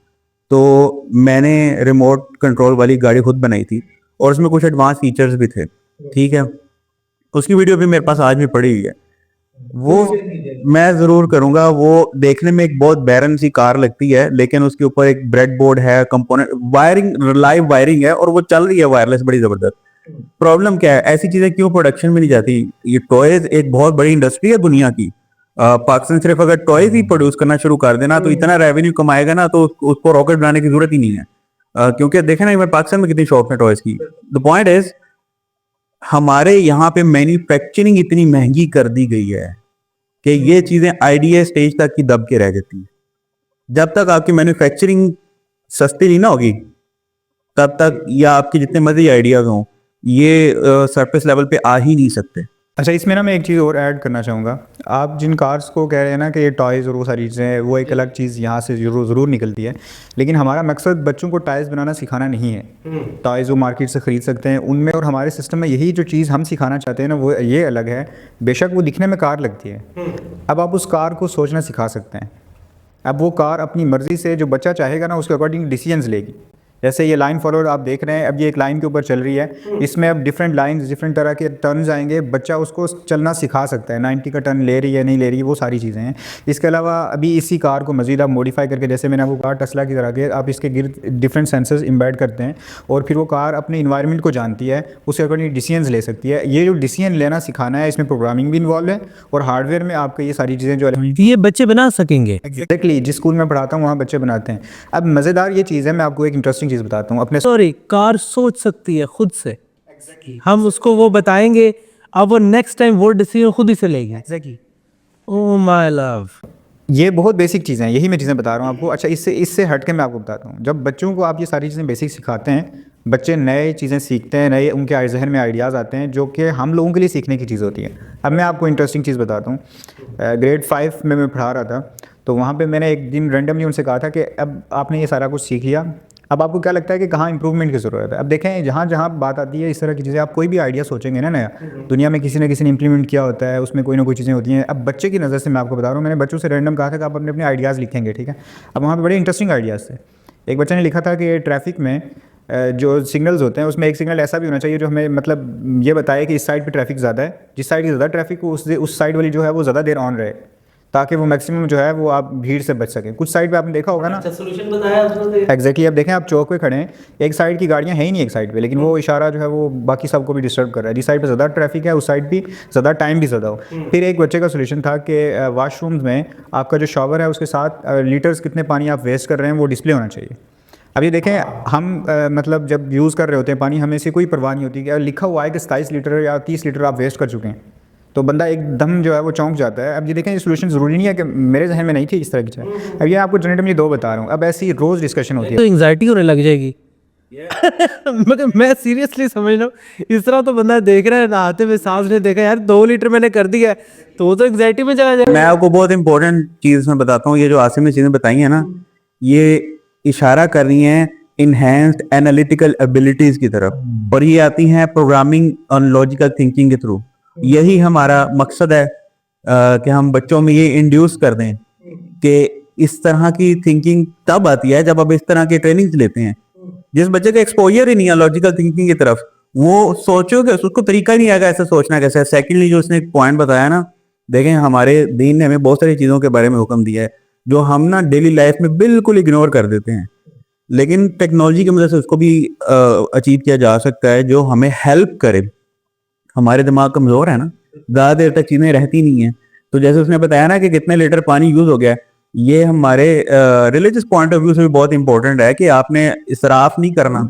तो मैंने रिमोट कंट्रोल वाली गाड़ी खुद बनाई थी और उसमें कुछ एडवांस फीचर्स भी थे, ठीक है। उसकी वीडियो भी मेरे पास आज भी पड़ी हुई है, वो मैं जरूर करूंगा। वो देखने में एक बहुत बैरन सी कार लगती है, लेकिन उसके ऊपर एक ब्रेड बोर्ड है, कंपोनेंट वायरिंग, लाइव वायरिंग है और वो चल रही है वायरलेस, बड़ी जबरदस्त। प्रॉब्लम क्या है, ऐसी चीजें क्यों प्रोडक्शन में नहीं जाती। ये टॉयज एक बहुत बड़ी इंडस्ट्री है दुनिया की। पाकिस्तान सिर्फ अगर टॉयज ही प्रोड्यूस करना शुरू कर देना तो इतना रेवेन्यू कमाएगा ना, तो उसको रॉकेट बनाने की जरूरत ही नहीं है। क्योंकि देखे ना पाकिस्तान में कितनी शॉप है टॉयज की। द पॉइंट इज, हमारे यहाँ पे मैन्युफैक्चरिंग इतनी महंगी कर दी गई है कि ये चीजें आइडिया स्टेज तक की दब के रह जाती हैं। जब तक आपकी मैन्युफैक्चरिंग सस्ती नहीं ना होगी, तब तक या आपके जितने मर्जी आइडियाज हों, ये सरफेस लेवल पे आ ही नहीं सकते। अच्छा, इसमें ना मैं एक चीज़ और ऐड करना चाहूँगा। आप जिन कार्स को कह रहे हैं ना कि ये टॉयज़ और वो सारी चीज़ें, वो एक अलग चीज़ यहाँ से ज़रूर निकलती है, लेकिन हमारा मकसद बच्चों को टॉयज़ बनाना सिखाना नहीं है। टॉयज़ वो मार्केट से ख़रीद सकते हैं, उनमें और हमारे सिस्टम में यही जो चीज़ हम सिखाना चाहते हैं ना, वो ये अलग है। बेशक वो दिखने में कार लगती है, अब आप उस कार को सोचना सिखा सकते हैं। अब वो कार अपनी मर्ज़ी से जो बच्चा चाहेगा ना, उसके अकॉर्डिंग डिसीजंस लेगी। जैसे ये लाइन फॉलोअर आप देख रहे हैं, अब ये एक लाइन के ऊपर चल रही है, इसमें अब डिफरेंट लाइंस, डिफरेंट तरह के टर्न्स आएंगे, बच्चा उसको चलना सिखा सकता है, 90 का टर्न ले रही है नहीं ले रही है, वो सारी चीज़ें हैं। इसके अलावा अभी इसी कार को मज़ीद आप मॉडिफाई करके, जैसे मैंने आपको कहा टेस्ला की तरह के, आप इसके गिर्द डिफरेंट सेंसर्स इम्बेड करते हैं और फिर वो कार अपने इन्वायरमेंट को जानती है, उसके अकॉर्डिंग डिसीजंस ले सकती है। ये जो डिसीजन लेना सिखाना है, इसमें प्रोग्रामिंग भी इन्वॉल्व है और हार्डवेयर में आपके ये सारी चीज़ें जो ये बच्चे बना सकेंगे। एग्जैक्टली जिस स्कूल में पढ़ाता हूँ वहाँ बच्चे बनाते हैं। अब मज़ेदार ये चीज़ है, मैं आपको एक इंटरेस्टिंग चीज़ बताता हूँ। अपने सॉरी, कार सोच सकती है खुद से, हम उसको वो बताएंगे, अब वो नेक्स्ट टाइम वो डिसीजन खुद ही से लेगी। ओह माय लव, ये बहुत बेसिक चीज़ें हैं, यही मैं चीज़ें बता रहा हूँ आपको। अच्छा, इससे हट के मैं आपको बताता हूँ, जब बच्चों को आप ये सारी चीज़ें बेसिक सिखाते हैं, बच्चे नए चीज़ें सीखते हैं, नए उनके जहन में आइडियाज़ आते हैं जो कि हम लोगों के लिए सीखने की चीज़ होती है। अब मैं आपको इंटरेस्टिंग चीज़ बताता हूँ। ग्रेड 5 में मैं पढ़ा रहा था, तो वहाँ पे मैंने एक दिन रैंडमली उनसे कहा था कि अब आपने ये सारा कुछ सीख लिया, अब आपको क्या लगता है कि कहाँ इंप्रूवमेंट की ज़रूरत है। अब देखें, जहाँ जहाँ बात आती है इस तरह की चीज़ें, आप कोई भी आइडिया सोचेंगे ना नया, दुनिया में किसी न किसी ने इंप्लीमेंट किया होता है, उसमें कोई ना कोई चीज़ें होती हैं। अब बच्चे की नज़र से मैं आपको बता रहा हूँ, मैंने बच्चों से रैंडम कहा था कि आप अपने अपने आइडियाज़ लिखेंगे, ठीक है। अब वहाँ पर बड़े इंटरेस्टिंग आइडियाज़ थे। एक बच्चे ने लिखा था कि ट्रैफिक में जो सिग्नल्स होते हैं, उसमें एक सिग्नल ऐसा भी होना चाहिए जो हमें मतलब ये बताए कि इस साइड पे ट्रैफिक ज़्यादा है, जिस साइड की ज़्यादा ट्रैफिक हो उस साइड वाली जो है वो ज़्यादा देर ऑन रहे, ताकि वो मैक्सिमम जो है वो आप भीड़ से बच सकें। कुछ साइड पे आपने देखा होगा ना, सोल्यूशन बताया उसने। एग्जैक्टली। अब देखें, आप चौक पे खड़े हैं, एक साइड की गाड़ियाँ है ही नहीं एक साइड पे, लेकिन वो इशारा जो है वो बाकी सबको भी डिस्टर्ब कर रहा है। जिस साइड पे ज़्यादा ट्रैफिक है उस साइड भी ज़्यादा टाइम भी ज़्यादा हो। फिर एक बच्चे का सोल्यूशन था कि वाशरूम्स में आपका जो शॉवर है उसके साथ लीटर्स कितने पानी आप वेस्ट कर रहे हैं वो डिस्प्ले होना चाहिए। अब ये देखें हम मतलब जब यूज़ कर रहे होते हैं पानी, हमें से कोई परवाह नहीं होती कि अगर लिखा हुआ है कि 27 लीटर या 30 लीटर आप वेस्ट कर चुके हैं तो बंदा एकदम जो है वो चौंक जाता है। अब ये देखें ये सोल्यूशन ज़रूरी नहीं है कि मेरे जहन में नहीं थी इस तरह की चाय। अब ये आपको जनरेटिवली 2 बता रहा हूँ। अब ऐसी रोज़ डिस्कशन होती तो है। एंग्जाइटी होने लग जाएगी। मगर मैं सीरियसली समझ रहा हूँ, इस तरह तो बंदा देख रहा है नहाते हुए, सांस ने देखा यार 2 लीटर मैंने कर दिया है, तो वो तो एंग्जाइटी में चला जाएगा। मैं आपको बहुत इंपॉर्टेंट चीज में बताता हूँ। ये जो आसिम ने चीजें बताई हैं ना, ये इशारा कर रही हैं इनहेंस्ड एनालिटिकल एबिलिटीज की तरफ, और ये आती हैं प्रोग्रामिंग और लॉजिकल थिंकिंग के थ्रू। यही हमारा मकसद है कि हम बच्चों में ये इंड्यूस कर दें कि इस तरह की थिंकिंग तब आती है जब आप इस तरह की ट्रेनिंग लेते हैं। जिस बच्चे का एक्सपोजर ही नहीं है लॉजिकल थिंकिंग की तरफ, वो सोचोगे उसको तरीका ही नहीं आएगा ऐसा सोचना कैसे है। सेकेंडली जो उसने एक पॉइंट बताया ना, देखें हमारे दीन ने हमें बहुत सारी चीजों के बारे में हुक्म दिया है जो हम ना डेली लाइफ में बिल्कुल इग्नोर कर देते हैं, लेकिन टेक्नोलॉजी की मदद से उसको भी अचीव किया जा सकता है जो हमें हेल्प करे। हमारे दिमाग कमजोर है ना, ज्यादा देर तक चीजें रहती नहीं है। तो जैसे उसने बताया ना कि कितने लीटर पानी यूज हो गया, ये हमारे रिलीजियस पॉइंट ऑफ व्यू से भी बहुत इंपॉर्टेंट है कि आपने इसराफ नहीं करना।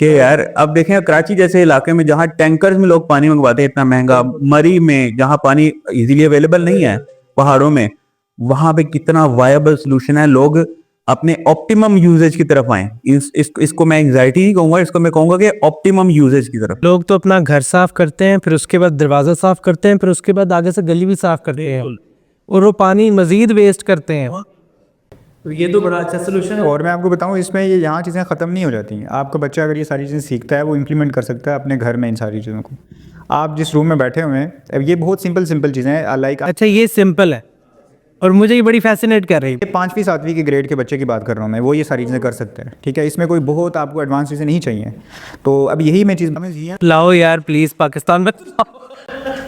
कि यार अब देखें कराची जैसे इलाके में जहाँ टैंकर्स में लोग पानी मंगवाते हैं इतना महंगा, मरी में जहाँ पानी इजीली अवेलेबल नहीं है पहाड़ों में, वहां पे कितना वायबल सोल्यूशन है। लोग अपने ऑप्टिमम यूजेज की तरफ आए। इसको मैं एंग्जाइटी नहीं कहूंगा, इसको मैं कहूंगा कि ऑप्टिमम यूजेज की तरफ। लोग तो अपना घर साफ करते हैं, फिर उसके बाद दरवाजा साफ करते हैं, फिर उसके बाद आगे से गली भी साफ करते हैं, और वो पानी मजीद वेस्ट करते हैं। तो ये तो बड़ा अच्छा सोल्यूशन है। और मैं आपको बताऊं इसमें ये यहाँ चीज़ें ख़त्म नहीं हो जाती हैं। आपका बच्चा अगर ये सारी चीज़ें सीखता है वो इम्प्लीमेंट कर सकता है अपने घर में इन सारी चीज़ों को। आप जिस रूम में बैठे हुए हैं, अब ये बहुत सिंपल चीज़ें हैं लाइक अच्छा ये सिंपल है और मुझे ये बड़ी फैसिनेट कर रही है। 5वीं 7वीं के ग्रेड के बच्चे की बात कर रहा हूँ मैं, वो ये सारी चीज़ें कर सकते हैं। ठीक है, इसमें कोई बहुत आपको एडवांस चीज़ें नहीं चाहिए। तो अब यही मैं चीज़ लाओ यार प्लीज पाकिस्तान में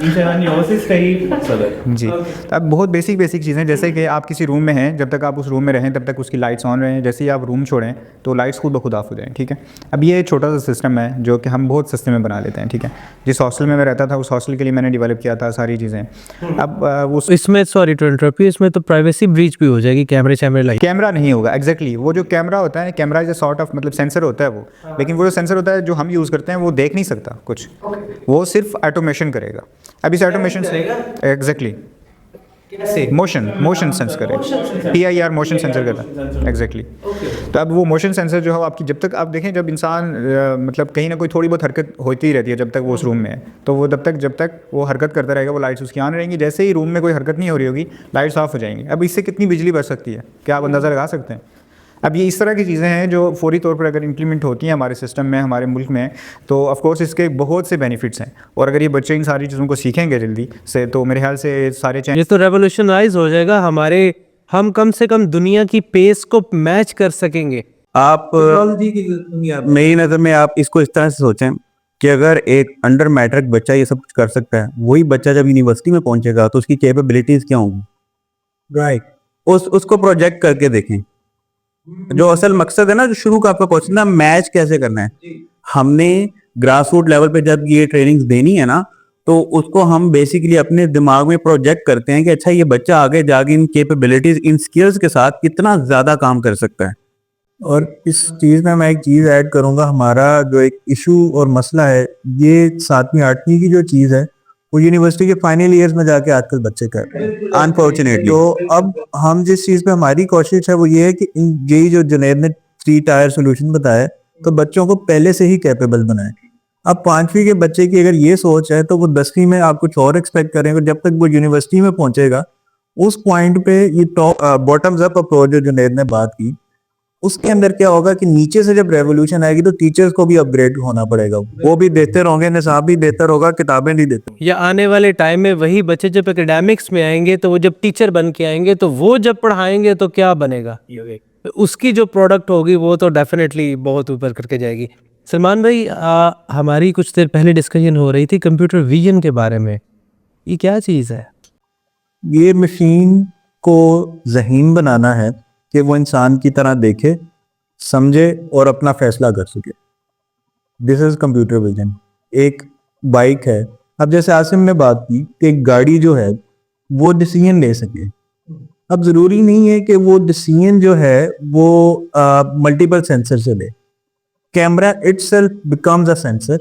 जी। तो अब बहुत बेसिक चीज़ें जैसे कि आप किसी रूम में हैं, जब तक आप उस रूम में रहें तब तक उसकी लाइट्स ऑन रहें। जैसे ही आप रूम छोड़ें तो लाइट्स खुद ब खुद ऑफ हो जाएं। ठीक है, अब ये छोटा सा सिस्टम है जो कि हम बहुत सस्ते में बना लेते हैं। ठीक है, जिस हॉस्टल में मैं रहता था उस हॉस्टल के लिए मैंने डेवलप किया था सारी चीज़ें। अब उस इसमें सॉरी टू इंटरप्ट यू, इसमें तो प्राइवेसी ब्रीच भी हो जाएगी, कैमरे शैमरे लाइक। कैमरा नहीं होगा एग्जैक्टली वो जो कैमरा होता है, camera is a sort of मतलब सेंसर होता है वो, लेकिन वो जो सेंसर होता है जो हम यूज़ करते हैं वो देख नहीं सकता कुछ, वो सिर्फ ऑटोमेशन करेगा। अब इस ऑटोमेशन से एग्जैक्टली मोशन सेंस करेगा, PIR मोशन सेंसर करता है एग्जैक्टली। तो अब वो मोशन सेंसर जो है आपकी, जब तक आप देखें जब इंसान मतलब कहीं ना कोई थोड़ी बहुत हरकत होती ही रहती है जब तक वो उस रूम में है, तो वो जब तक वो हरकत करता रहेगा वो लाइट्स उसकी ऑन रहेंगी। जैसे ही रूम में कोई हरकत नहीं हो रही होगी लाइट्स ऑफ हो जाएंगी। अब इससे कितनी बिजली बच सकती है क्या आप अंदाज़ा लगा सकते हैं? अब ये इस तरह की चीज़ें हैं जो फौरी तौर पर अगर इम्प्लीमेंट होती हैं हमारे सिस्टम में, हमारे मुल्क में, तो ऑफ कोर्स इसके बहुत से बेनिफिट्स हैं। और अगर ये बच्चे इन सारी चीज़ों को सीखेंगे जल्दी से तो मेरे ख्याल से सारे ये तो रेवोल्यूशनाइज हो जाएगा हमारे, हम कम से कम दुनिया की पेस को मैच कर सकेंगे। आप मेरी नज़र में आप इसको इस तरह से सोचें कि अगर एक अंडर मैट्रिक बच्चा ये सब कुछ कर सकता है, वही बच्चा जब यूनिवर्सिटी में पहुंचेगा तो उसकी कैपेबिलिटीज क्या होंगी? राइट, उसको प्रोजेक्ट करके देखें। जो असल मकसद है ना, जो शुरू का आपका क्वेश्चन था, मैच कैसे करना है, हमने ग्रास रूट लेवल पे जब ये ट्रेनिंग्स देनी है ना, तो उसको हम बेसिकली अपने दिमाग में प्रोजेक्ट करते हैं कि अच्छा ये बच्चा आगे जाके इन कैपेबिलिटीज, इन स्किल्स के साथ कितना ज्यादा काम कर सकता है। और इस चीज में मैं एक चीज ऐड करूंगा, हमारा जो एक इशू और मसला है, ये 7वीं 8वीं की जो चीज है वो यूनिवर्सिटी के फाइनल ईयर्स में जाके आजकल बच्चे कर रहे हैं अनफॉर्चुनेटली। तो अब हम जिस चीज पे हमारी कोशिश है वो ये है कि यही जो जुनैद ने 3 टायर सोल्यूशन बताया, तो बच्चों को पहले से ही कैपेबल बनाए। अब 5वीं के बच्चे की अगर ये सोच है तो वो 10वीं में आप कुछ और एक्सपेक्ट करेंगे। जब तक वो यूनिवर्सिटी में पहुंचेगा उस पॉइंट पे ये टॉप बॉटम्स अप अप्रोच जो जुनैद ने बात की, उसके अंदर क्या होगा कि नीचे से जब रेवोल्यूशन आएगी तो टीचर्स को भी अपग्रेड होना पड़ेगा, वो भी देते रहोगे, निसाब भी बेहतर होगा, किताबें नहीं देते। या आने वाले टाइम में वही बच्चे जब एकेडमिक्स में आएंगे तो वो जब टीचर बन के आएंगे तो वो जब पढ़ाएंगे तो क्या बनेगा, उसकी जो प्रोडक्ट होगी वो तो डेफिनेटली बहुत ऊपर करके जाएगी। सलमान भाई, हमारी कुछ देर पहले डिस्कशन हो रही थी कंप्यूटर विजन के बारे में, ये क्या चीज़ है? ये मशीन को ज़हीन बनाना है कि वो इंसान की तरह देखे, समझे और अपना फैसला कर सके। This is computer vision. एक बाइक है, अब जैसे आसिम ने बात की कि एक गाड़ी जो है वो डिसीजन ले सके, अब जरूरी नहीं है कि वो डिसीजन जो है वो मल्टीपल सेंसर से ले। Camera itself becomes a sensor,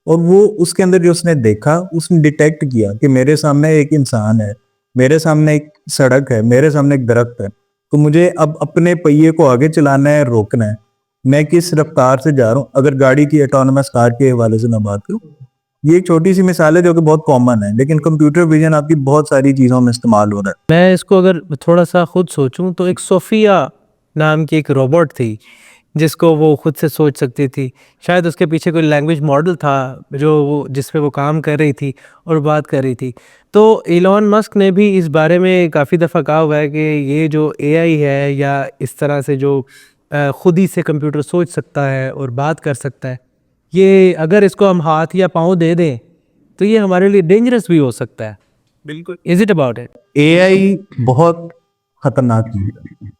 और वो उसके अंदर जो उसने देखा, उसने डिटेक्ट किया कि मेरे सामने एक इंसान है, मेरे सामने एक सड़क है, मेरे सामने एक दरख्त है, तो मुझे अब अपने पहिए को आगे चलाना है, रोकना है। मैं किस रफ्तार से जा रहा हूँ, अगर गाड़ी की ऑटोनोमस कार के हवाले से मैं बात करूँ, ये एक छोटी सी मिसाल है जो कि बहुत कॉमन है, लेकिन कंप्यूटर विजन आपकी बहुत सारी चीजों में इस्तेमाल हो रहा है। मैं इसको अगर थोड़ा सा खुद सोचूं तो एक सोफिया नाम की एक रोबोट थी जिसको वो खुद से सोच सकती थी। शायद उसके पीछे कोई लैंग्वेज मॉडल था जो वो जिस पे वो काम कर रही थी और बात कर रही थी। तो इलॉन मस्क ने भी इस बारे में काफ़ी दफ़ा कहा हुआ है कि ये जो एआई है या इस तरह से जो खुद ही से कंप्यूटर सोच सकता है और बात कर सकता है, ये अगर इसको हम हाथ या पाँव दे दें तो ये हमारे लिए डेंजरस भी हो सकता है। बिल्कुल। Is it about it? AI बहुत खतरनाक चीज है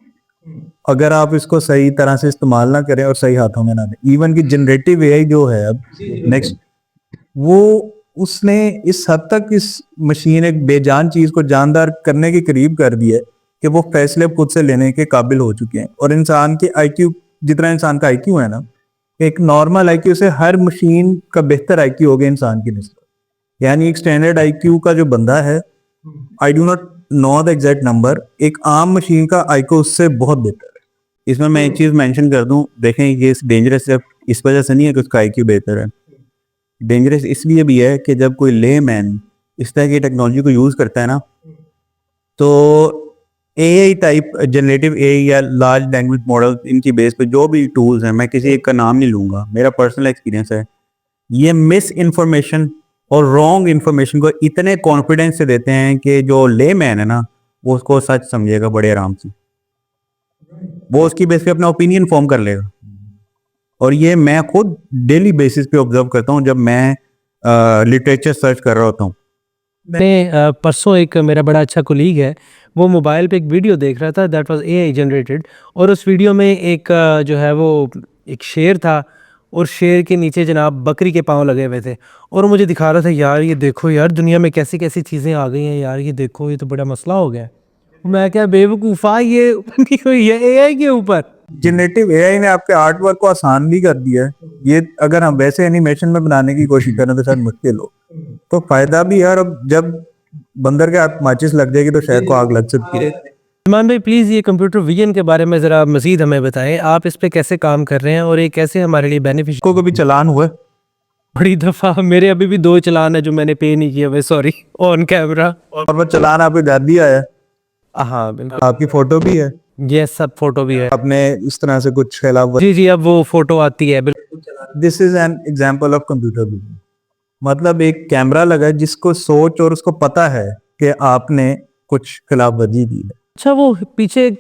अगर आप इसको सही तरह से इस्तेमाल ना करें और सही हाथों में ना दें। इवन की जनरेटिव एआई जो है अब नेक्स्ट, वो उसने इस हद तक इस मशीन एक बेजान चीज को जानदार करने के करीब कर दिया है कि वो फैसले खुद से लेने के काबिल हो चुके हैं। और इंसान के आईक्यू जितना इंसान का आईक्यू है ना, एक नॉर्मल आईक्यू से हर मशीन का बेहतर आईक्यू हो गया इंसान की निस्बत। यानी एक स्टैंडर्ड आईक्यू का जो बंदा है, I do not know the exact number, एक आम मशीन का आईक्यू उससे बहुत बेहतर है। इसमें मैं एक चीज मेंशन कर दूं, देखें ये डेंजरस सिर्फ इस वजह से नहीं है कि उसका आईक्यू बेहतर है, डेंजरस इसलिए भी है कि जब कोई ले मैन इस तरह की टेक्नोलॉजी को यूज करता है ना, तो एआई टाइप जनरेटिव एआई या लार्ज लैंग्वेज मॉडल, इनकी बेस पे जो भी टूल्स हैं, मैं किसी एक का नाम नहीं लूंगा, मेरा पर्सनल एक्सपीरियंस है, ये मिस इन्फॉर्मेशन और रॉन्ग इन्फॉर्मेशन को इतने कॉन्फिडेंस से देते हैं कि जो ले मैन है ना, वो उसको सच समझेगा बड़े आराम से, वो उसकी बेस पे अपना ओपिनियन फॉर्म कर लेगा। और ये मैं खुद डेली बेसिस पे ऑब्जर्व करता हूँ जब मैं लिटरेचर सर्च कर रहा होता हूँ। मैंने परसों एक मेरा बड़ा अच्छा कोलीग है, वो मोबाइल पे एक वीडियो देख रहा था दैट वाज एआई जनरेटेड, और उस वीडियो में एक जो है वो एक शेर था और शेर के नीचे जनाब बकरी के पाँव लगे हुए थे, और वो मुझे दिखा रहा था यार ये देखो यार दुनिया में कैसी कैसी चीज़ें आ गई हैं यार, ये देखो ये तो बड़ा मसला हो गया है। मैं क्या बेवकूफ़ा ये बनी हुई है एआई के ऊपर। जनरेटिव एआई ने आपके आर्ट वर्क को आसान भी कर दिया है। ये अगर हम वैसे एनिमेशन में बनाने की कोशिश करें तो शायद मुश्किल हो, तो फायदा भी है। और अब जब बंदर के हाथ माचिस लग जाएगी तो शहर को आग लग सकती है। इमान भाई प्लीज़ ये कंप्यूटर विजन के बारे में ज़रा मज़ीद हमें बताएं, आप इस पे कैसे काम कर रहे हैं और ये कैसे हमारे लिए बेनिफिशियल। को कभी चलान हुआ है? बड़ी दफ़ा मेरे अभी भी 2 चलान है जो मैंने पे नहीं किए हुए, सॉरी, ऑन कैमरा। और वो चलान आपके घर भी आया है? हाँ बिल्कुल, आपकी फोटो भी है? ये सब फोटो भी है। आपने इस तरह से कुछ खिलाफ? जी जी, अब वो फोटो आती है बिल्कुल। This is an example of computer vision. मतलब एक कैमरा लगा है जिसको सोच और उसको पता है कि आपने कुछ खिलाफ वर्जी की है। अच्छा, वो पीछे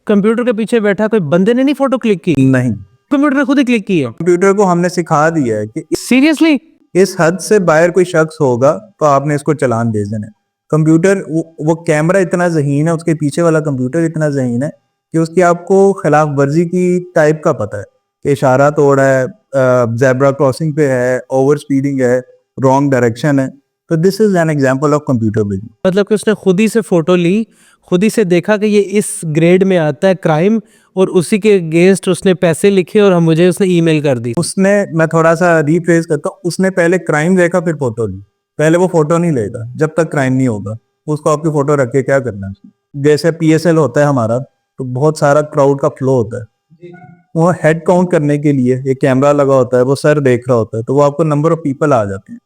कंप्यूटर के पीछे बैठा कोई बंदे ने नहीं फोटो क्लिक की, नहीं, कंप्यूटर ने खुद ही क्लिक की है। कंप्यूटर को हमने सिखा दिया है कि सीरियसली? इस हद से बाहर कोई शख्स होगा तो आपने इसको चलान दे देना है। कंप्यूटर वो कैमरा इतना ज़हीन है, उसके पीछे वाला कंप्यूटर इतना ज़हीन है कि उसकी आपको खिलाफ वर्जी की टाइप का पता है कि इशारा तोड़ा है, ज़ेब्रा क्रॉसिंग पे है, ओवर स्पीडिंग है, रॉन्ग डायरेक्शन है। तो this is an example of computer vision. मतलब कि उसने खुद ही से फोटो ली, खुद ही से देखा कि ये इस ग्रेड में आता है क्राइम, और उसी के अगेंस्ट उसने पैसे लिखे और मुझे उसने ईमेल कर दी। उसने, मैं थोड़ा सा रिफ्रेज करता हूँ, उसने पहले क्राइम देखा फिर फोटो ली। पहले वो फोटो नहीं लेगा जब तक क्राइम नहीं होगा, उसको आपकी फोटो रख के क्या करना है। जैसे पीएसएल होता है हमारा, तो बहुत सारा क्राउड का फ्लो होता है, वो हेड काउंट करने के लिए एक कैमरा लगा होता है, वो सर देख रहा होता है, तो वो आपको नंबर ऑफ पीपल आ जाते हैं।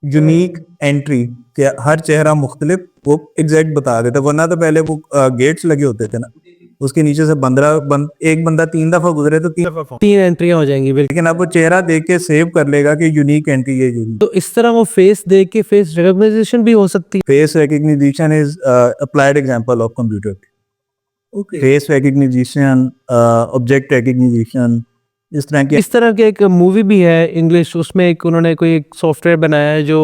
यूनिक एंट्री के हर चेहरा मुख्तलिफ वो एग्जैक्ट बता देता, वरना तो पहले वो गेट्स लगे होते थे ना, उसके नीचे से एक बंदा 3 दफा गुजरे तो 3 एंट्रियां हो जाएंगी बिल्कुल। लेकिन अब वो चेहरा देख के सेव कर लेगा कि यूनिक एंट्री है ये। तो इस तरह वो फेस देख के फेस रिकॉग्निशन भी हो सकती है। Face recognition is applied example of computer. Face recognition, object recognition, इस तरह के एक मूवी भी है इंग्लिश, उसमें एक उन्होंने कोई एक सॉफ्टवेयर बनाया है जो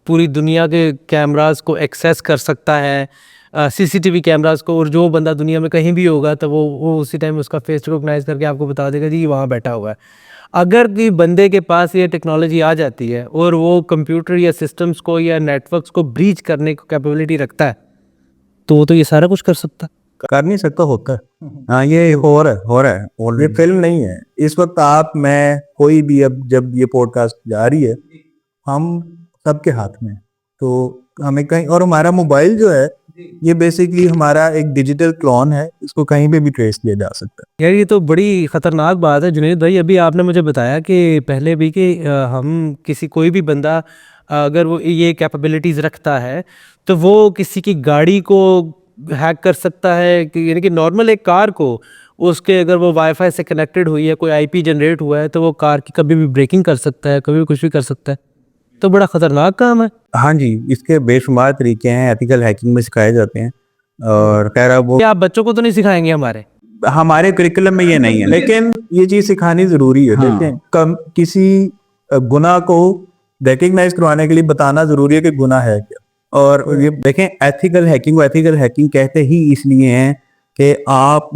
पूरी दुनिया के कैमरास को एक्सेस कर सकता है, सीसीटीवी कैमरास को, और जो बंदा दुनिया में कहीं भी होगा तो वो उसी टाइम उसका फेस रिकॉग्नाइज करके आपको बता देगा जी वहाँ बैठा हुआ है। अगर कोई बंदे के पास ये टेक्नोलॉजी आ जाती है और वो कंप्यूटर या सिस्टम्स को या नेटवर्क्स को ब्रीच करने की कैपेबिलिटी रखता है, तो वो तो ये सारा कुछ कर सकता। कर नहीं सकता, होता है। हाँ, ये हो रहा है। और ये फिल्म नहीं है इस वक्त। आप, मैं, कोई भी, अब जब ये पॉडकास्ट जा रही है, हम सबके हाथ में है। तो हमें कहीं, और हमारा मोबाइल जो है ये बेसिकली हमारा एक डिजिटल क्लोन है, इसको कहीं पे भी ट्रेस किया जा सकता है। यार ये तो बड़ी ख़तरनाक बात है जुनैद भाई। अभी आपने मुझे बताया कि पहले भी कि हम किसी, कोई भी बंदा अगर वो ये कैपेबिलिटीज़ रखता है तो वो किसी की गाड़ी को हैक कर सकता है, कि यानी कि नॉर्मल एक कार को, उसके अगर वो वाईफाई से कनेक्टेड हुई है, कोई आईपी जनरेट हुआ है, तो वो कार की कभी भी ब्रेकिंग कर सकता है, कभी भी कुछ भी कर सकता है। तो बड़ा ख़तरनाक काम है। हाँ जी, इसके बेशुमार तरीके हैं, एथिकल हैकिंग में सिखाए जाते हैं। और खैर अब वो क्या आप बच्चों को तो नहीं सिखाएंगे हमारे? हमारे करिकुलम में ये नहीं है, लेकिन ये चीज सिखानी जरूरी है। हाँ। देखें, किसी गुनाह को रिकग्नाइज करवाने के लिए बताना जरूरी है कि गुनाह है क्या। और ये देखें, एथिकल हैकिंग कहते ही इसलिए हैं कि आप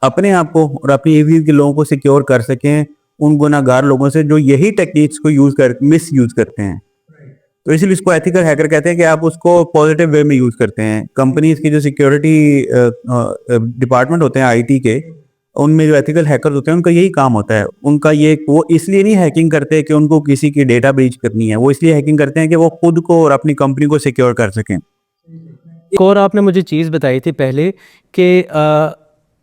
अपने आप को और अपनी एरिया के लोगों को सिक्योर कर सकें उन गुनाहगार लोगों से जो यही टेक्निक्स को मिस यूज करते हैं। तो इसलिए इसको एथिकल हैकर कहते हैं कि आप उसको पॉजिटिव वे में यूज करते हैं। कंपनीज की जो सिक्योरिटी डिपार्टमेंट होते हैं आईटी के, उनमें जो एथिकल हैकर होते हैं उनका यही काम होता है। उनका ये, वो इसलिए नहीं हैकिंग करते कि उनको किसी की डेटा ब्रीच करनी है, वो इसलिए हैकिंग करते हैं कि वो खुद को और अपनी कंपनी को सिक्योर कर सकें। एक और आपने मुझे चीज़ बताई थी पहले कि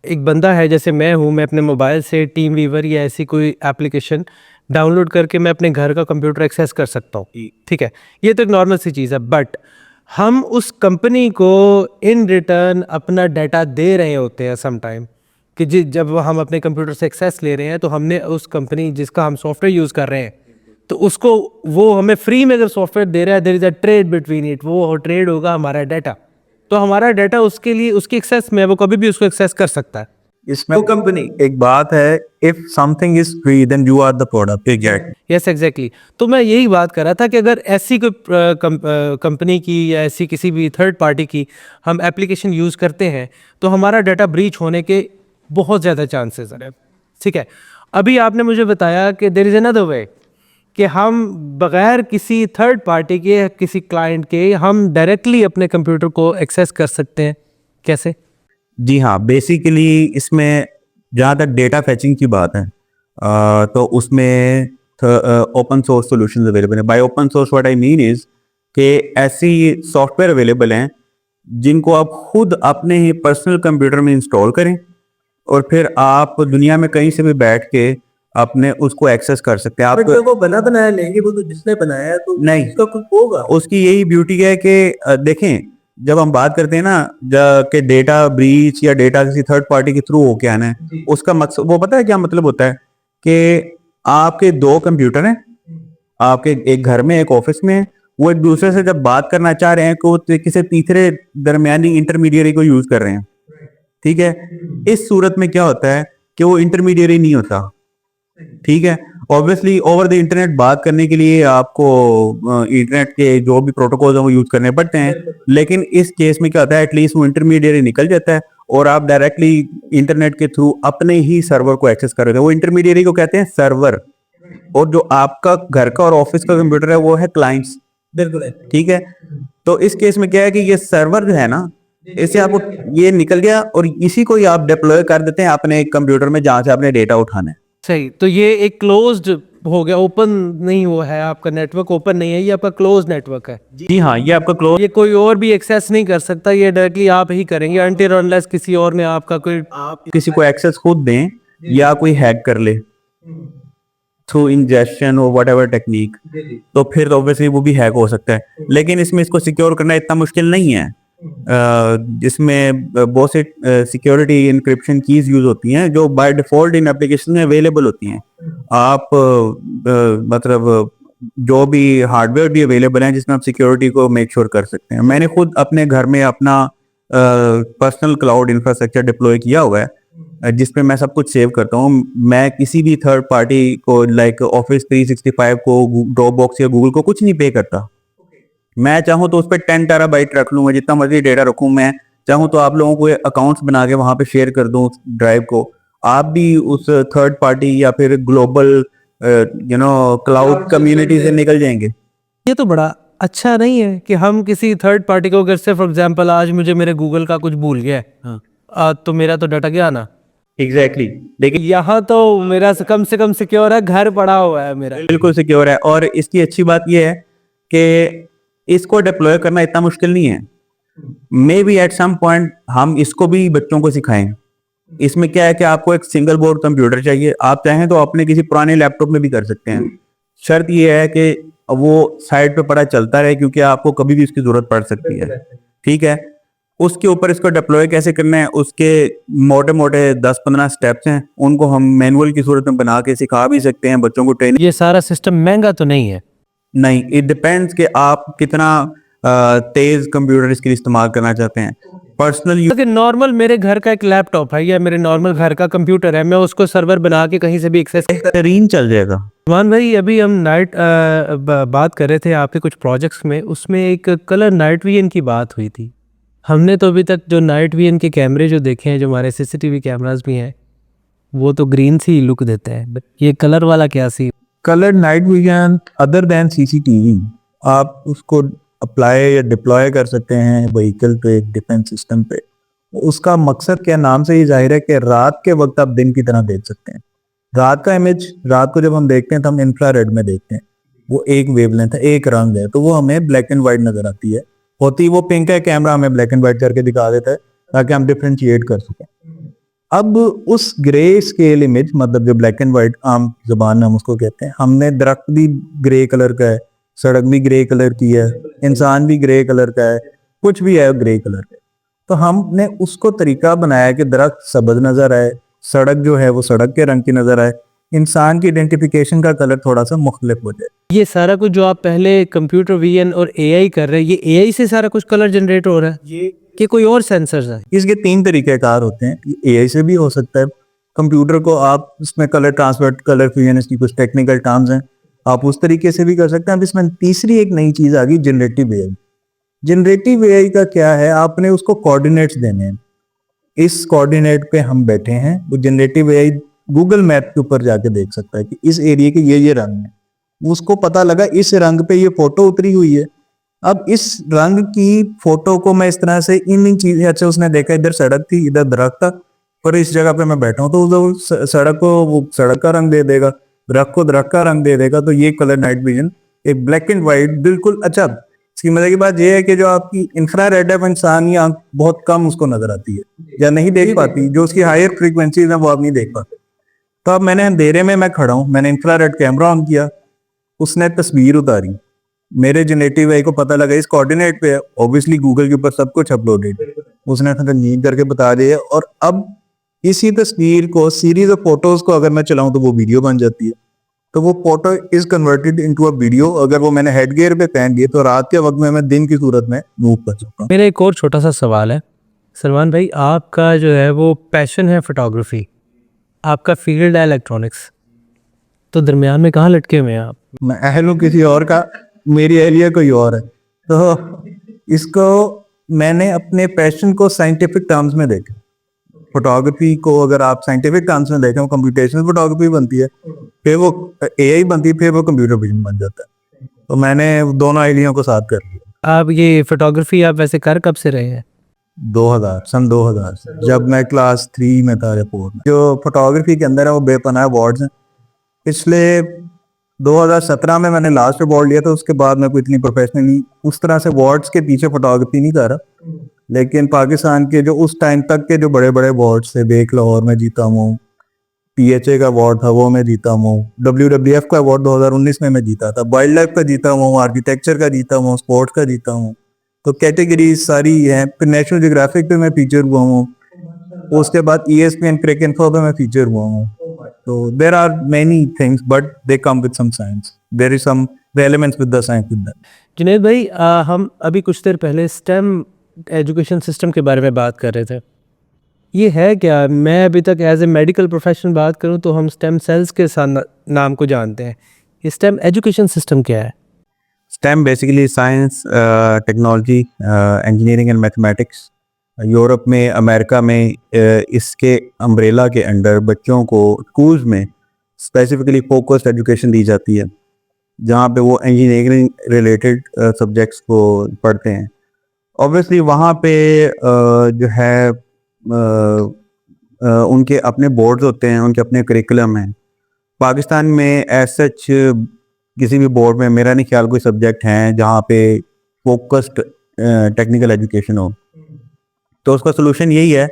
एक बंदा है, जैसे मैं हूँ, मैं अपने मोबाइल से टीम वीवर या ऐसी कोई एप्लीकेशन डाउनलोड करके मैं अपने घर का कंप्यूटर एक्सेस कर सकता हूँ। ठीक है, ये तो एक नॉर्मल सी चीज़ है। बट हम उस कंपनी को इन रिटर्न अपना डाटा दे रहे होते हैं सम टाइम, कि जब हम अपने कंप्यूटर से एक्सेस ले रहे हैं तो हमने उस कंपनी जिसका हम सॉफ्टवेयर यूज़ कर रहे हैं, तो उसको, वो हमें फ्री में अगर सॉफ्टवेयर दे रहा है, there is a trade between it, वो ट्रेड होगा हमारा डाटा। तो हमारा डाटा उसके लिए, उसकी एक्सेस में, वो कभी भी उसको एक्सेस कर सकता है। इसमें कंपनी एक बात है, if something is free then you are the product. Exactly. Yes exactly. तो मैं यही बात कर रहा था कि अगर ऐसी कोई कंपनी की या ऐसी किसी भी थर्ड पार्टी की हम एप्लीकेशन यूज़ करते हैं तो हमारा डाटा ब्रीच होने के बहुत ज़्यादा चांसेस हैं। ठीक है, अभी आपने मुझे बताया कि देयर इज़ अनदर वे कि हम बग़ैर किसी थर्ड पार्टी के, किसी क्लाइंट के, हम डायरेक्टली अपने कंप्यूटर को एक्सेस कर सकते हैं। कैसे? जी हाँ, बेसिकली इसमें जहाँ तक डेटा फैचिंग की बात है, तो उसमें ओपन सोर्स सॉल्यूशंस अवेलेबल हैं। Bye open source what I mean is कि ऐसी सॉफ्टवेयर अवेलेबल हैं जिनको आप खुद अपने ही पर्सनल कंप्यूटर में इंस्टॉल करें और फिर आप दुनिया में कहीं से भी बैठ के अपने उसको एक्सेस कर सकते हैं। आप वो बना बनाया लेंगे, वो तो जिसने बनाया है, तो नहीं, उसका कुछ होगा। उसकी यही ब्यूटी है कि देखें, जब हम बात करते हैं ना कि डेटा ब्रीच या डेटा किसी थर्ड पार्टी के थ्रू होके आना है, उसका मकसद, वो पता है क्या मतलब होता है कि आपके दो कंप्यूटर हैं, आपके एक घर में एक ऑफिस में है, वो एक दूसरे से जब बात करना चाह रहे हैं तो वो किसी तीसरे दरमियानी इंटरमीडिएरी को यूज कर रहे हैं। ठीक है, इस सूरत में क्या होता है कि वो इंटरमीडिएरी नहीं होता। ठीक है, ऑब्वियसली ओवर द इंटरनेट बात करने के लिए आपको इंटरनेट के जो भी प्रोटोकॉल्स हैं वो यूज करने पड़ते हैं, लेकिन इस केस में क्या होता है, एटलीस्ट वो इंटरमीडिएट निकल जाता है और आप डायरेक्टली इंटरनेट के थ्रू अपने ही सर्वर को एक्सेस कर रहे हो। वो इंटरमीडिएट को कहते हैं सर्वर, और जो आपका घर का और ऑफिस का कंप्यूटर है वो है क्लाइंट्स। बिल्कुल। ठीक है, तो इस केस में क्या है कि ये सर्वर जो है ना, इससे आपको ये निकल गया और इसी को ही आप डिप्लॉय कर देते हैं अपने कंप्यूटर में जहां से आपने डेटा उठाना है। सही, तो ये एक क्लोज्ड हो गया, ओपन नहीं हुआ है, आपका नेटवर्क ओपन नहीं है, ये आपका क्लोज नेटवर्क है। जी हाँ, ये आपका क्लोज, ये कोई और भी एक्सेस नहीं कर सकता, ये डायरेक्टली आप ही करेंगे अनटिल अनलेस किसी और ने आपका कोई, आप किसी को एक्सेस खुद दें या कोई हैक कर ले थ्रू इंजेक्शन और व्हाटएवर टेक्निक, तो फिर ऑब्वियसली वो भी हैक हो सकता है। लेकिन इसमें इसको सिक्योर करना इतना मुश्किल नहीं है। जिसमें बहुत से सिक्योरिटी इंक्रिप्शन कीज यूज होती हैं जो बाय डिफॉल्ट इन एप्लीकेशन में अवेलेबल होती हैं। आप मतलब जो भी हार्डवेयर भी अवेलेबल हैं जिसमें आप सिक्योरिटी को मेक श्योर कर सकते हैं। मैंने खुद अपने घर में अपना पर्सनल क्लाउड इंफ्रास्ट्रक्चर डिप्लॉय किया हुआ है जिसपे मैं सब कुछ सेव करता हूँ। मैं किसी भी थर्ड पार्टी को लाइक ऑफिस 365 को, ड्रॉपबॉक्स या गूगल को कुछ नहीं पे करता। मैं चाहूँ तो उस पर 10 टेराबाइट रख लूँ, मैं जितना मर्जी डेटा रखूँ। मैं चाहूँ तो आप लोगों को अकाउंट्स बना के वहां पे शेयर कर दूँ ड्राइव को। आप भी उस थर्ड पार्टी या फिर ग्लोबल क्लाउड कम्युनिटी से निकल जाएंगे। ये तो बड़ा अच्छा नहीं है कि हम किसी थर्ड पार्टी को, अगर से फॉर एग्जांपल आज मुझे मेरे गूगल का कुछ भूल गया है, तो मेरा तो डाटा गया ना। एग्जैक्टली देखिए यहाँ तो मेरा से कम सिक्योर है, घर पड़ा हुआ है मेरा। बिल्कुल सिक्योर है। और इसकी अच्छी बात यह है कि इसको डिप्लॉय करना इतना मुश्किल नहीं है। Maybe at some point हम इसको भी बच्चों को सिखाएं। इसमें क्या है कि आपको एक सिंगल बोर्ड कंप्यूटर चाहिए, आप चाहें तो अपने किसी पुराने लैपटॉप में भी कर सकते हैं। शर्त यह है कि वो साइड पे पड़ा चलता रहे, क्योंकि आपको कभी भी इसकी जरूरत पड़ सकती है। ठीक है, उसके ऊपर इसको डिप्लॉय कैसे करना है, उसके मोटे मोटे 10-15 स्टेप्स हैं, उनको हम मैनुअल की सूरत में बना के सिखा भी सकते हैं बच्चों को। ट्रेनिंग ये सारा सिस्टम महंगा तो नहीं है? नहीं, इट डिपेंड्स कि आप कितना तेज कंप्यूटर इसके लिए इस्तेमाल करना चाहते हैं। पर्सनल कि नॉर्मल मेरे घर का एक लैपटॉप है या मेरे नॉर्मल घर का कंप्यूटर है, मैं उसको सर्वर बना के कहीं से भी एक्सेस। बेहतरीन चल जाएगा। मान भाई, अभी हम नाइट बात कर रहे थे आपके कुछ प्रोजेक्ट्स में, उसमें एक कलर नाइट विजन की बात हुई थी। हमने तो अभी तक जो नाइट विजन के कैमरे जो देखे हैं, जो हमारे सीसीटीवी कैमरास भी हैं, वो तो ग्रीन सी लुक देते हैं, बट ये कलर वाला क्या सी? Colour night vision other than CCTV आप उसको अप्लाई या डिप्लॉय कर सकते हैं व्हीकल पे, डिफेंस सिस्टम पे। उसका मकसद क्या, नाम से ही जाहिर है कि रात के वक्त आप दिन की तरह देख सकते हैं। रात का इमेज, रात को जब हम देखते हैं तो हम इंफ्रारेड में देखते हैं, वो एक वेवलेंथ है, एक रंग है, तो वो हमें ब्लैक एंड व्हाइट नजर आती है। होती वो पिंक है, कैमरा हमें ब्लैक एंड व्हाइट करके दिखा देता है ताकि हम डिफ्रेंशिएट कर सकें। अब उस ग्रे स्केल इमेज, मतलब जो ब्लैक एंड व्हाइट आम जुबान में हम उसको कहते हैं, हमने दरख्त भी ग्रे कलर का है, सड़क भी ग्रे कलर की है, इंसान भी ग्रे कलर का है, कुछ भी है ग्रे कलर का। तो हमने उसको तरीका बनाया कि दरख्त सब्ज नजर आए, सड़क जो है वो सड़क के रंग की नजर आए, इंसान की आइडेंटिफिकेशन का कलर थोड़ा सा मुख्तलिफ हो जाए। ये सारा कुछ जो आप पहले कंप्यूटर विजन और एआई कर रहे हैं, ये एआई से सारा कुछ कलर जनरेट हो रहा है ये कि कोई और सेंसर्स है? इसके 3 तरीकेकार होते हैं। एआई से भी हो सकता है, कंप्यूटर को आप उसमें कलर ट्रांसफर, कलर फ्यूजन, इसकी कुछ टेक्निकल टर्म्स हैं, आप उस तरीके से भी कर सकते हैं। अब इसमें तीसरी एक नई चीज आ गई, जनरेटिव एआई। जनरेटिव एआई का क्या है, आपने उसको कोऑर्डिनेट्स देने हैं। इस कोऑर्डिनेट पे हम बैठे हैं, वो जनरेटिव एआई गूगल मैप के ऊपर जाके देख सकता है कि इस एरिया के ये रंग है। उसको पता लगा इस रंग पे ये फोटो उतरी हुई है, अब इस रंग की फोटो को मैं इस तरह से इन चीजें, अच्छा उसने देखा इधर सड़क थी, इधर दरख्त था, पर इस जगह पे मैं बैठा हूँ, तो उधर सड़क को वो सड़क का रंग दे देगा, दरख्त को दरख्त का रंग दे देगा। तो ये कलर नाइट विजन एक ब्लैक एंड व्हाइट बिल्कुल। अच्छा, इसकी मजे की बात यह है कि जो आपकी इंफ्रारेड है, इंसान की आंख बहुत कम उसको नजर आती है या नहीं देख पाती, जो उसकी हायर फ्रीक्वेंसीज है वो आप नहीं देख पाते। तो अब मैंने अंधेरे में मैं खड़ा हूँ, मैंने इंफ्रारेड कैमरा ऑन किया, उसने तस्वीर उतारी, मेरे जनरेटिव एआई को पता लगा इस कोऑर्डिनेट पे है, ऑब्वियसली गूगल के ऊपर सब कुछ अपलोडेड, उसने रंगीन करके बता दिया। और अब इसी तस्वीर को, सीरीज ऑफ फोटोज को अगर मैं चलाऊं तो वो वीडियो बन जाती है। तो वो photo is converted into a video. अगर वो मैंने हेड गियर पे पहन लिए तो रात के वक्त में मैं दिन की सूरत में मूव कर सकता हूँ। मेरा एक और छोटा सा सवाल है सलमान भाई, आपका जो है वो पैशन है फोटोग्राफी, आपका फील्ड है इलेक्ट्रॉनिक्स, तो दरमियान में कहाँ लटके हुए हैं आप? मैं अहल हूँ किसी और का, मेरी एरिया कोई और है। तो इसको मैंने अपने पैशन को साइंटिफिक टर्म्स में देखा। फोटोग्राफी को अगर आप साइंटिफिक टर्म्स में देखें, वो कंप्यूटेशनल फोटोग्राफी बनती है, फिर वो एआई बनती है, फिर वो कंप्यूटर विजन बन जाता है। तो मैंने दोनों आइडिया को साथ कर लिया। आप ये फोटोग्राफी आप वैसे कर कब से रहे हैं? 2000 से, जब मैं क्लास 3 में था, रिपोर्ट में जो फोटोग्राफी के अंदर है वो बेपनाह अवार्ड्स हैं। पिछले 2017 में मैंने लास्ट अवार्ड लिया था, उसके बाद मैं कोई इतनी प्रोफेशनली उस तरह से अवार्ड्स के पीछे फोटोग्राफी नहीं कर रहा। लेकिन पाकिस्तान के जो उस टाइम तक के जो बड़े बड़े अवार्ड्स थे, बेक लाहौर में जीता हूँ, पीएचए का अवार्ड था वो मैं जीता हूँ, WWF का अवार्ड 2019 में मैं जीता था, वाइल्ड लाइफ का जीता हूँ, आर्किटेक्चर का जीता हूँ, स्पोर्ट्स का जीता हूँ। तो कैटेगरीज सारी हैं। फिर नेशनल ज्योग्राफिक पे मैं फीचर हुआ हूँ, उसके बाद ESPN क्रिक इन्फो पे मैं फीचर हुआ हूँ। तो there are many things but they come with some science, there is some elements with the science with that. Junaid भाई, हम अभी कुछ देर पहले स्टेम एजुकेशन सिस्टम के बारे में बात कर रहे थे, ये है क्या? मैं अभी तक एज ए मेडिकल प्रोफेशनल बात करूं तो हम स्टेम सेल्स के साथ नाम को जानते हैं, ये स्टेम एजुकेशन सिस्टम क्या है? Stem basically science, technology, engineering and mathematics. Europe में, अमेरिका में इसके अम्ब्रेला के अंडर बच्चों को स्कूल्स में स्पेसिफिकली फोकस्ड एजुकेशन दी जाती है। जहाँ पे वो इंजीनियरिंग रिलेटेड सब्जेक्ट्स को पढ़ते हैं। ऑब्वियसली वहाँ पे जो है उनके अपने बोर्ड्स होते हैं, उनके अपने करिकुलम हैं। पाकिस्तान में एज सच किसी भी बोर्ड में मेरा नहीं ख्याल कोई सब्जेक्ट हैं जहाँ पे फोकस्ड टेक्निकल एजुकेशन हो। तो उसका सोल्यूशन यही है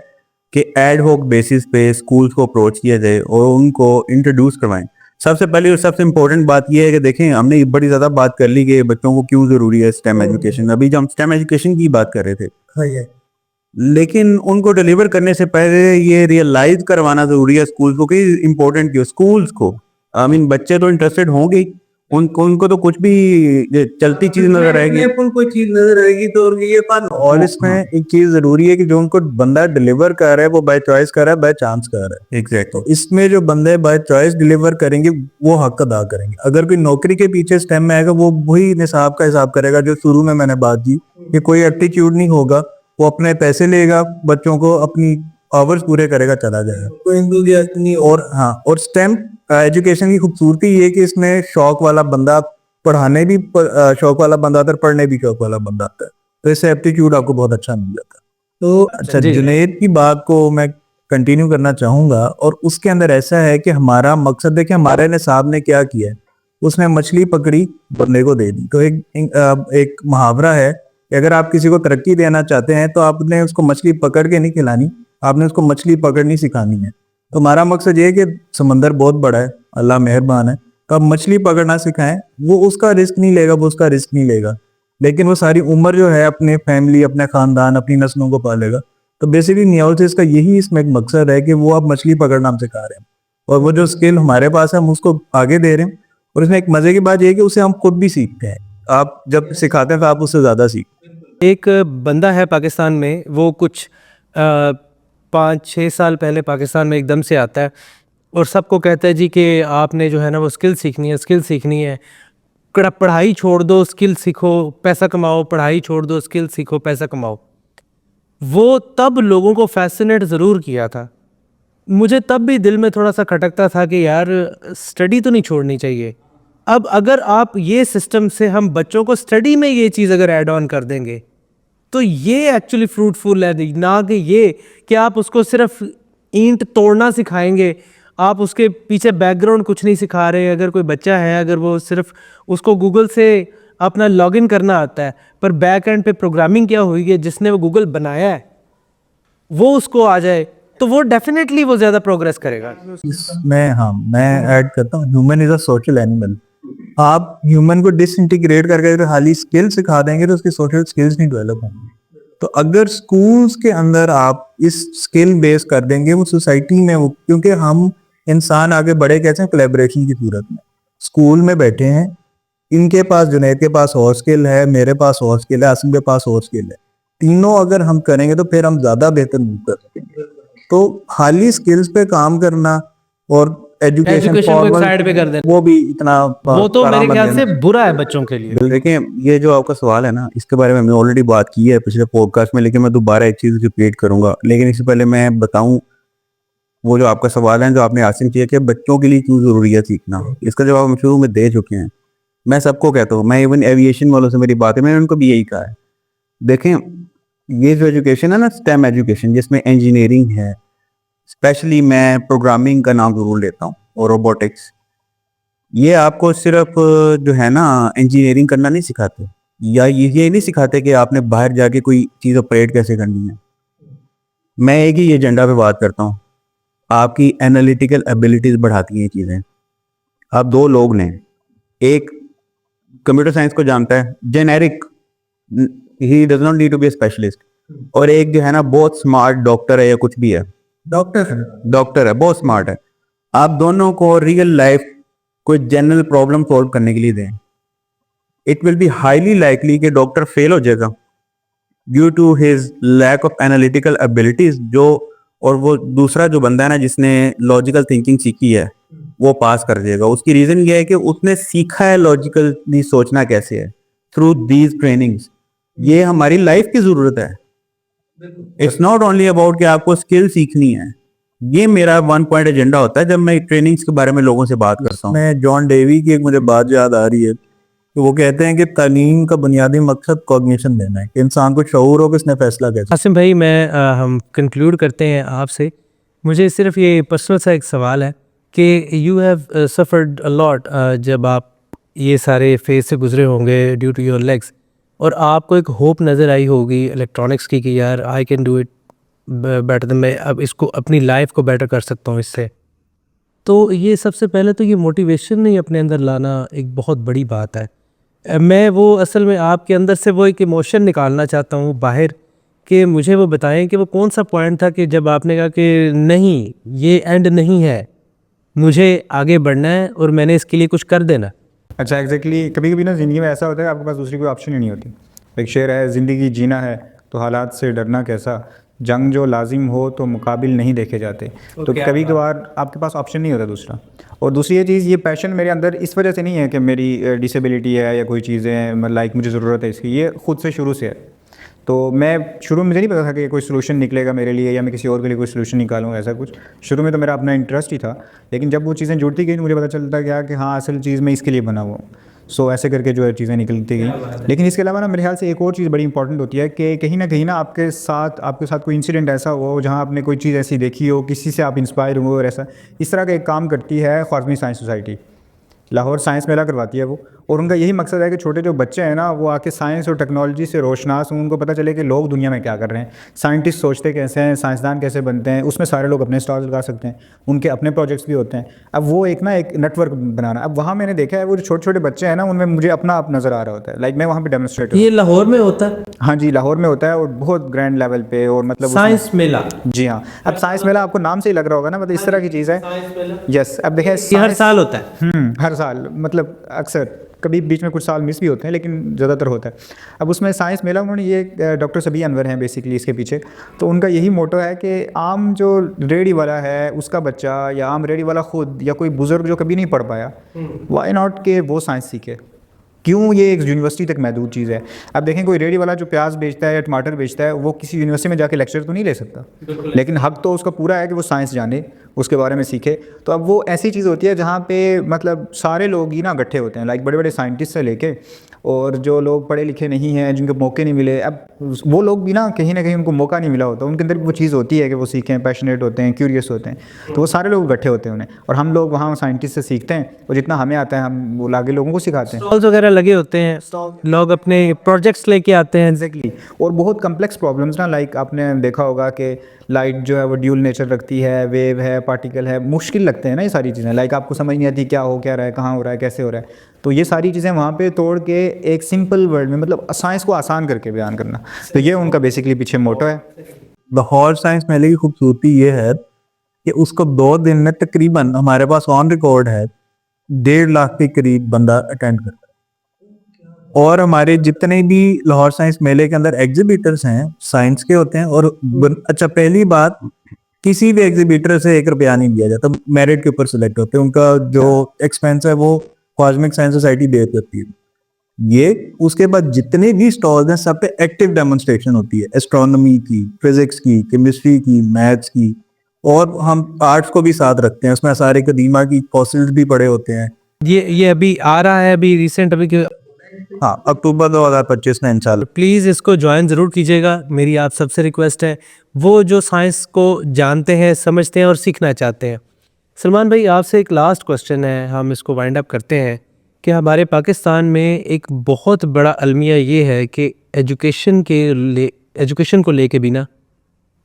कि एड होक बेसिस पे स्कूल्स को अप्रोच किया जाए और उनको इंट्रोड्यूस करवाएं। सबसे पहले और सबसे इम्पोर्टेंट बात यह है कि देखें, हमने बड़ी ज़्यादा बात कर ली कि बच्चों को क्यों ज़रूरी है स्टेम एजुकेशन। अभी जब हम स्टेम एजुकेशन की बात कर रहे थे, लेकिन उनको डिलीवर करने से पहले ये रियलाइज करवाना जरूरी है स्कूल्स को कि इम्पोर्टेंट क्यों स्कूल्स को। आई मीन बच्चे तो इंटरेस्टेड होंगे ही, उनको तो कुछ भी चलती चीज नजर आएगी, कोई चीज नजर आएगी तो ये फन। और इसमें एक चीज जरूरी है कि जो उनको बंदा डिलीवर कर रहा है वो बाय चॉइस कर रहा है, बाय चांस कर रहा है। एग्जैक्टली। तो इसमें जो बंदे बाय चॉइस डिलीवर करेंगे वो हक अदा करेंगे। अगर कोई नौकरी के पीछे स्टेम में आएगा वो वही निसाब का हिसाब करेगा जो शुरू में मैंने बात की कि कोई एप्टीट्यूड नहीं होगा, वो अपने पैसे लेगा, बच्चों को अपनी आवर्स पूरे करेगा, चला जाएगा, कोई enthusiast नहीं। और हाँ, और स्टेम एजुकेशन की खूबसूरती ये कि इसमें शौक वाला बंदा पढ़ाने भी शौक वाला बंदा आता है, पढ़ने भी शौक वाला बंदा आता है, तो इससे एप्टीट्यूड आपको बहुत अच्छा मिल जाता है। तो अच्छा, जी। जुनैद की बात को मैं कंटिन्यू करना चाहूंगा और उसके अंदर ऐसा है कि हमारा मकसद देखिए हमारे निसाब ने क्या किया है, उसने मछली पकड़ी बंदे को दे दी। तो एक मुहावरा है कि अगर आप किसी को तरक्की देना चाहते हैं तो आपने उसको मछली पकड़ के नहीं खिलानी, आपने उसको मछली पकड़नी सिखानी है। तो हमारा मकसद ये है कि समंदर बहुत बड़ा है, अल्लाह मेहरबान है, तो आप मछली पकड़ना सिखाएं। वो उसका रिस्क नहीं लेगा, वो उसका रिस्क नहीं लेगा, लेकिन वो सारी उम्र जो है अपने फैमिली, अपने खानदान, अपनी नस्लों को पालेगा। तो बेसिकली नियोल का यही इसमें एक मकसद है कि वो आप मछली पकड़ना हम सिखा रहे हैं और वो जो स्किल हमारे पास है हम उसको आगे दे रहे हैं। और इसमें एक मजे की बात यह है कि उसे हम खुद भी सीखते हैं। आप जब सिखाते हैं तो आप उससे ज्यादा सीखते एक बंदा है पाकिस्तान में, वो कुछ 5-6 साल पहले पाकिस्तान में एकदम से आता है और सबको कहता है जी कि आपने जो है ना वो स्किल सीखनी है, स्किल सीखनी है, पढ़ाई छोड़ दो स्किल सीखो पैसा कमाओ, पढ़ाई छोड़ दो स्किल सीखो पैसा कमाओ। वो तब लोगों को फैसिनेट ज़रूर किया था, मुझे तब भी दिल में थोड़ा सा खटकता था कि यार स्टडी तो नहीं छोड़नी चाहिए। अब अगर आप ये सिस्टम से हम बच्चों को स्टडी में ये चीज़ अगर ऐड ऑन कर देंगे तो ये एक्चुअली फ्रूटफुल है, ना कि ये कि आप उसको सिर्फ ईंट तोड़ना सिखाएंगे, आप उसके पीछे बैकग्राउंड कुछ नहीं सिखा रहे। अगर कोई बच्चा है, अगर वो सिर्फ उसको गूगल से अपना लॉगिन करना आता है पर बैक एंड पे प्रोग्रामिंग क्या हुई है, जिसने वो गूगल बनाया है वो उसको आ जाए, तो वो डेफिनेटली वो ज़्यादा प्रोग्रेस करेगा। मैं ऐड करता हूँ, human is a social animal. आप ह्यूमन को डिसइंटीग्रेट करके अगर खाली स्किल सिखा देंगे तो उसकी सोशल स्किल्स नहीं डेवलप होंगी। तो अगर स्कूल्स के अंदर आप इस स्किल बेस कर देंगे वो सोसाइटी में वो, क्योंकि हम इंसान आगे बढ़े कैसे हैं, कोलैबोरेशन की सूरत में। स्कूल में बैठे हैं, इनके पास, जुनैद के पास और स्किल है, मेरे पास और स्किल है, आसिम के पास और स्किल है, तीनों अगर हम करेंगे तो फिर हम ज्यादा बेहतर कर सकेंगे। तो खाली स्किल्स पे काम करना और एजुकेशन को एक साइड पे कर देना वो भी इतना वो तो मेरे आराम ख्याल से देना। बुरा है बच्चों के लिए। देखिए, ये जो आपका सवाल है ना, इसके बारे में हमने ऑलरेडी बात की है पिछले पॉडकास्ट में, लेकिन मैं दोबारा एक चीज रिपीट करूंगा। लेकिन इससे पहले मैं बताऊं, वो जो आपका सवाल है जो आपने आसिम किया कि बच्चों के लिए क्यों जरूरी है सीखना, इसका जवाब हम शुरू में दे चुके हैं। मैं सबको कहता हूँ, मैं इवन एविएशन वालों से मेरी बात है, मैंने उनको भी यही कहा है। देखें, ये जो एजुकेशन है ना, स्टेम एजुकेशन, जिसमें इंजीनियरिंग है, स्पेशली मैं प्रोग्रामिंग का नाम जरूर लेता हूँ और रोबोटिक्स, ये आपको सिर्फ जो है ना इंजीनियरिंग करना नहीं सिखाते, या ये नहीं सिखाते कि आपने बाहर जाके कोई चीज़ ऑपरेट कैसे करनी है। मैं एक ही एजेंडा पे बात करता हूँ, आपकी एनालिटिकल एबिलिटीज बढ़ाती हैं ये चीज़ें। आप दो लोग ने, एक कंप्यूटर साइंस को जानता है, generic, he does not need to be a specialist, और एक जो है ना बहुत स्मार्ट डॉक्टर है या कुछ भी है, डॉक्टर है, बहुत स्मार्ट है। आप दोनों को रियल लाइफ कोई जनरल प्रॉब्लम सॉल्व करने के लिए दें, it will be highly likely कि डॉक्टर फेल हो जाएगा due to his lack of analytical abilities. जो और वो दूसरा जो बंदा है ना जिसने लॉजिकल थिंकिंग सीखी है, वो पास कर देगा। उसकी रीजन ये है कि उसने सीखा है लॉजिकली सोचना कैसे है थ्रू दीज ट्रेनिंग्स। ये हमारी लाइफ की जरूरत है। इट्स नॉट ओनली अबाउट कि आपको स्किल सीखनी है, ये मेरा 1 पॉइंट एजेंडा होता है जब मैं ट्रेनिंग्स के बारे में लोगों से बात करता हूँ। मैं जॉन डेवी की एक मुझे बात याद आ रही है कि वो कहते हैं कि तालीम का बुनियादी मकसद कॉग्निशन देना है, कि इंसान को शऊर हो कि उसने फैसला कैसे। आसिम भाई, हम कंक्लूड करते हैं आपसे। मुझे सिर्फ ये पर्सनल सा एक सवाल है कि you have suffered a lot जब आप ये सारे फेज से गुजरे होंगे ड्यू टू योर लेग्स, और आपको एक होप नज़र आई होगी इलेक्ट्रॉनिक्स की कि यार I can do it better than, मैं अब इसको अपनी लाइफ को बेटर कर सकता हूँ इससे। तो ये सबसे पहले तो ये मोटिवेशन नहीं अपने अंदर लाना एक बहुत बड़ी बात है। मैं वो असल में आपके अंदर से वो एक इमोशन निकालना चाहता हूँ बाहर, कि मुझे वो बताएं कि वो कौन सा पॉइंट था कि जब आपने कहा कि नहीं, ये एंड नहीं है, मुझे आगे बढ़ना है और मैंने इसके लिए कुछ कर देना। अच्छा, एग्जैक्टली। कभी कभी ना ज़िंदगी में ऐसा होता है आपके पास दूसरी कोई ऑप्शन ही नहीं होती। एक शेर है, ज़िंदगी जीना है तो हालात से डरना कैसा, जंग जो लाजिम हो तो मुकाबिल नहीं देखे जाते। तो कभी कभार आपके पास ऑप्शन नहीं होता दूसरा। और दूसरी ये चीज़, ये पैशन मेरे अंदर इस वजह से नहीं है कि मेरी डिसेबिलिटी है या कोई चीज़ें हैं लाइक मुझे ज़रूरत है इसकी, ये खुद से शुरू से है। तो मैं शुरू में मुझे नहीं पता था कि कोई सोल्यूशन निकलेगा मेरे लिए या मैं किसी और के लिए कोई सोल्यूशन निकालूंगा, ऐसा कुछ। शुरू में तो मेरा अपना इंटरेस्ट ही था, लेकिन जब वो चीज़ें जुड़ती गई मुझे पता चलता गया कि हाँ, असल चीज़ मैं इसके लिए बना हुआ हूँ। सो ऐसे करके जो है चीज़ें निकलती गई। लेकिन इसके अलावा ना मेरे ख्याल से एक और चीज़ बड़ी इंपॉर्टेंट होती है कि कहीं ना आपके साथ कोई इंसिडेंट ऐसा हो जहाँ आपने कोई चीज़ ऐसी देखी हो, किसी से आप इंस्पायर हुए, और ऐसा इस तरह का एक काम करती है ख्वारिज़मी साइंस सोसाइटी। लाहौर साइंस मेला करवाती है वो, और उनका यही मकसद है कि छोटे जो बच्चे हैं ना वो आके साइंस और टेक्नोलॉजी से रोशनास हों, उनको पता चले कि लोग दुनिया में क्या कर रहे हैं, साइंटिस्ट सोचते कैसे हैं, साइंसदान कैसे बनते हैं। उसमें सारे लोग अपने स्टॉल्स लगा सकते हैं, उनके अपने प्रोजेक्ट्स भी होते हैं। अब वो एक नेटवर्क बनाना, अब वहाँ मैंने देखा है वो जो छोटे छोटे बच्चे हैं ना, उनमें मुझे अपना आप नज़र आ रहा होता है। लाइक मैं वहाँ पर डेमोन्स्ट्रेटर। ये लाहौर में होता है? हाँ जी, लाहौर में होता है, और बहुत ग्रैंड लेवल पे, और मतलब साइंस मेला? जी हाँ। अब साइंस मेला आपको नाम से ही लग रहा होगा ना, मतलब इस तरह की चीज़ है। यस। अब देखें, ये हर साल होता है? हर साल, मतलब अक्सर, कभी बीच में कुछ साल मिस भी होते हैं, लेकिन ज़्यादातर होता है। अब उसमें साइंस मेला, उन्होंने ये डॉक्टर सभी अनवर हैं बेसिकली इसके पीछे। तो उनका यही मोटो है कि आम जो रेडी वाला है उसका बच्चा, या आम रेडी वाला खुद, या कोई बुज़ुर्ग जो कभी नहीं पढ़ पाया, वाई नॉट के वो साइंस सीखे। क्यों ये एक यूनिवर्सिटी तक महदूद चीज़ है। अब देखें, कोई रेडी वाला जो प्याज बेचता है या टमाटर बेचता है, वो किसी यूनिवर्सिटी में जाके लेक्चर तो नहीं ले सकता, लेकिन हक तो उसका पूरा है कि वो साइंस जाने, उसके बारे में सीखे। तो अब वो ऐसी चीज़ होती है जहाँ पे मतलब सारे लोग ही ना इकट्ठे होते हैं, लाइक बड़े बड़े साइंटिस्ट से लेके, और जो लोग पढ़े लिखे नहीं हैं, जिनको मौके नहीं मिले, अब वो लोग भी ना कहीं उनको मौका नहीं मिला होता, उनके अंदर वो चीज़ होती है कि वो सीखें, पैशनेट होते हैं, क्यूरियस होते हैं, तो वो सारे लोग इकट्ठे होते हैं उन्हें, और हम लोग वहाँ साइंटिस्ट से सीखते हैं, और जितना हमें आता है हम वो आगे लोगों को सिखाते हैं। स्टॉल्स वगैरह लगे होते हैं, लोग अपने प्रोजेक्ट्स लेके आते हैं। एग्जैक्टली। और बहुत कम्प्लेक्स प्रॉब्लम्स ना, लाइक आपने देखा होगा कि लाइट जो है वो ड्यूल नेचर रखती है, वेव है, पार्टिकल है, मुश्किल लगते हैं ना ये सारी चीज़ें, लाइक आपको समझ नहीं आती क्या हो क्या रहा है, कहाँ हो रहा है, कैसे हो रहा है। तो ये सारी चीज़ें वहाँ पे तोड़ के एक सिंपल वर्ड में, मतलब साइंस को आसान करके बयान करना, तो ये उनका बेसिकली पीछे मोटो है। लाहौर साइंस मेले की खूबसूरती ये है कि उसको 2 दिन में तकरीबन हमारे पास ऑन रिकॉर्ड है 1.5 लाख के करीब बंदा अटेंड करता है। और हमारे जितने भी लाहौर साइंस मेले के अंदर एग्जीबिटर्स हैं साइंस के होते हैं। और अच्छा, पहली बात, किसी भी एग्जीबिटर से 1 रुपया नहीं दिया जाता, मेरिट के ऊपर सिलेक्ट होते हैं, उनका जो एक्सपेंस है वो कॉस्मिक साइंस सोसाइटी दे देती है। ये उसके बाद जितने भी स्टॉल्स हैं सब पे एक्टिव डेमोन्स्ट्रेशन होती है, एस्ट्रोनॉमी की, फिजिक्स की, केमिस्ट्री की, मैथ्स की, और हम आर्ट्स को भी साथ रखते हैं। उसमें सारे कदीमा की फॉसिल्स भी पड़े होते हैं। ये अभी आ रहा है, अभी रिसेंट, अभी हाँ, अक्टूबर 2025 में इंशाल्लाह। प्लीज़ इसको ज्वाइन ज़रूर कीजिएगा, मेरी आप सबसे रिक्वेस्ट है, वो जो साइंस को जानते हैं, समझते हैं और सीखना चाहते हैं। सलमान भाई, आपसे एक लास्ट क्वेश्चन है, हम इसको वाइंड अप करते हैं कि हमारे पाकिस्तान में एक बहुत बड़ा अलमिया ये है कि एजुकेशन को लेके भी ना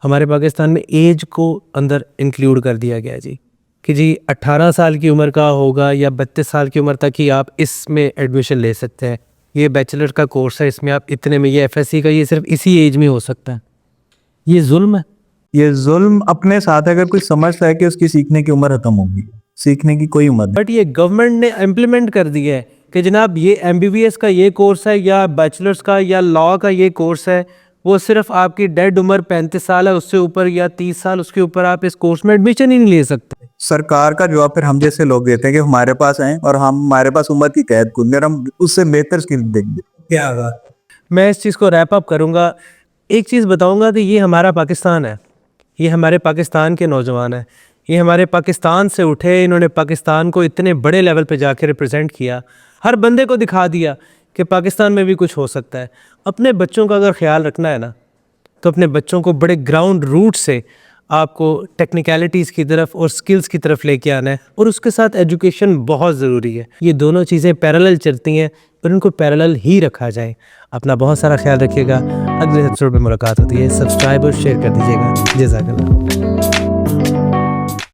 हमारे पाकिस्तान में एज को अंदर इंक्लूड कर दिया गया जी, कि जी 18 साल की उम्र का होगा या 32 साल की उम्र तक ही आप इसमें एडमिशन ले सकते हैं, ये बैचलर का कोर्स है, इसमें आप इतने में, ये एफएससी का, ये सिर्फ इसी एज में हो सकता है। ये जुल्म है। ये जुल्म अपने साथ है, अगर कोई समझता है कि उसकी सीखने की उम्र खत्म होगी, सीखने की कोई उम्र नहीं। बट ये गवर्नमेंट ने इम्प्लीमेंट कर दिया है कि जनाब ये एमबीबीएस का ये कोर्स है या बैचलर्स का या लॉ का ये कोर्स है, वो सिर्फ आपकी डेड उम्र 35 साल है, उससे ऊपर या 30 साल, उसके ऊपर आप इस कोर्स में एडमिशन ही नहीं ले सकते। सरकार का जवाब फिर हम जैसे लोग देते हैं कि हमारे पास आए और हमारे पास उम्र की कैद कूद, हम उससे बेहतर स्किल देंगे। क्या मैं इस चीज़ को रैप अप करूँगा, एक चीज़ बताऊँगा कि ये हमारा पाकिस्तान है, ये हमारे पाकिस्तान के नौजवान हैं, ये हमारे पाकिस्तान से उठे, इन्होंने पाकिस्तान को इतने बड़े लेवल पे जाके रिप्रेजेंट किया, हर बंदे को दिखा दिया कि पाकिस्तान में भी कुछ हो सकता है। अपने बच्चों का अगर ख्याल रखना है ना, तो अपने बच्चों को बड़े ग्राउंड रूट से आपको टेक्निकलिटीज़ की तरफ और स्किल्स की तरफ लेके आना है, और उसके साथ एजुकेशन बहुत ज़रूरी है। ये दोनों चीज़ें पैरेलल चलती हैं, पर इनको पैरेलल ही रखा जाए। अपना बहुत सारा ख्याल रखिएगा। अगले एपिसोड में मुलाकात होती है। सब्सक्राइब और शेयर कर दीजिएगा। जज़ाकल्लाह।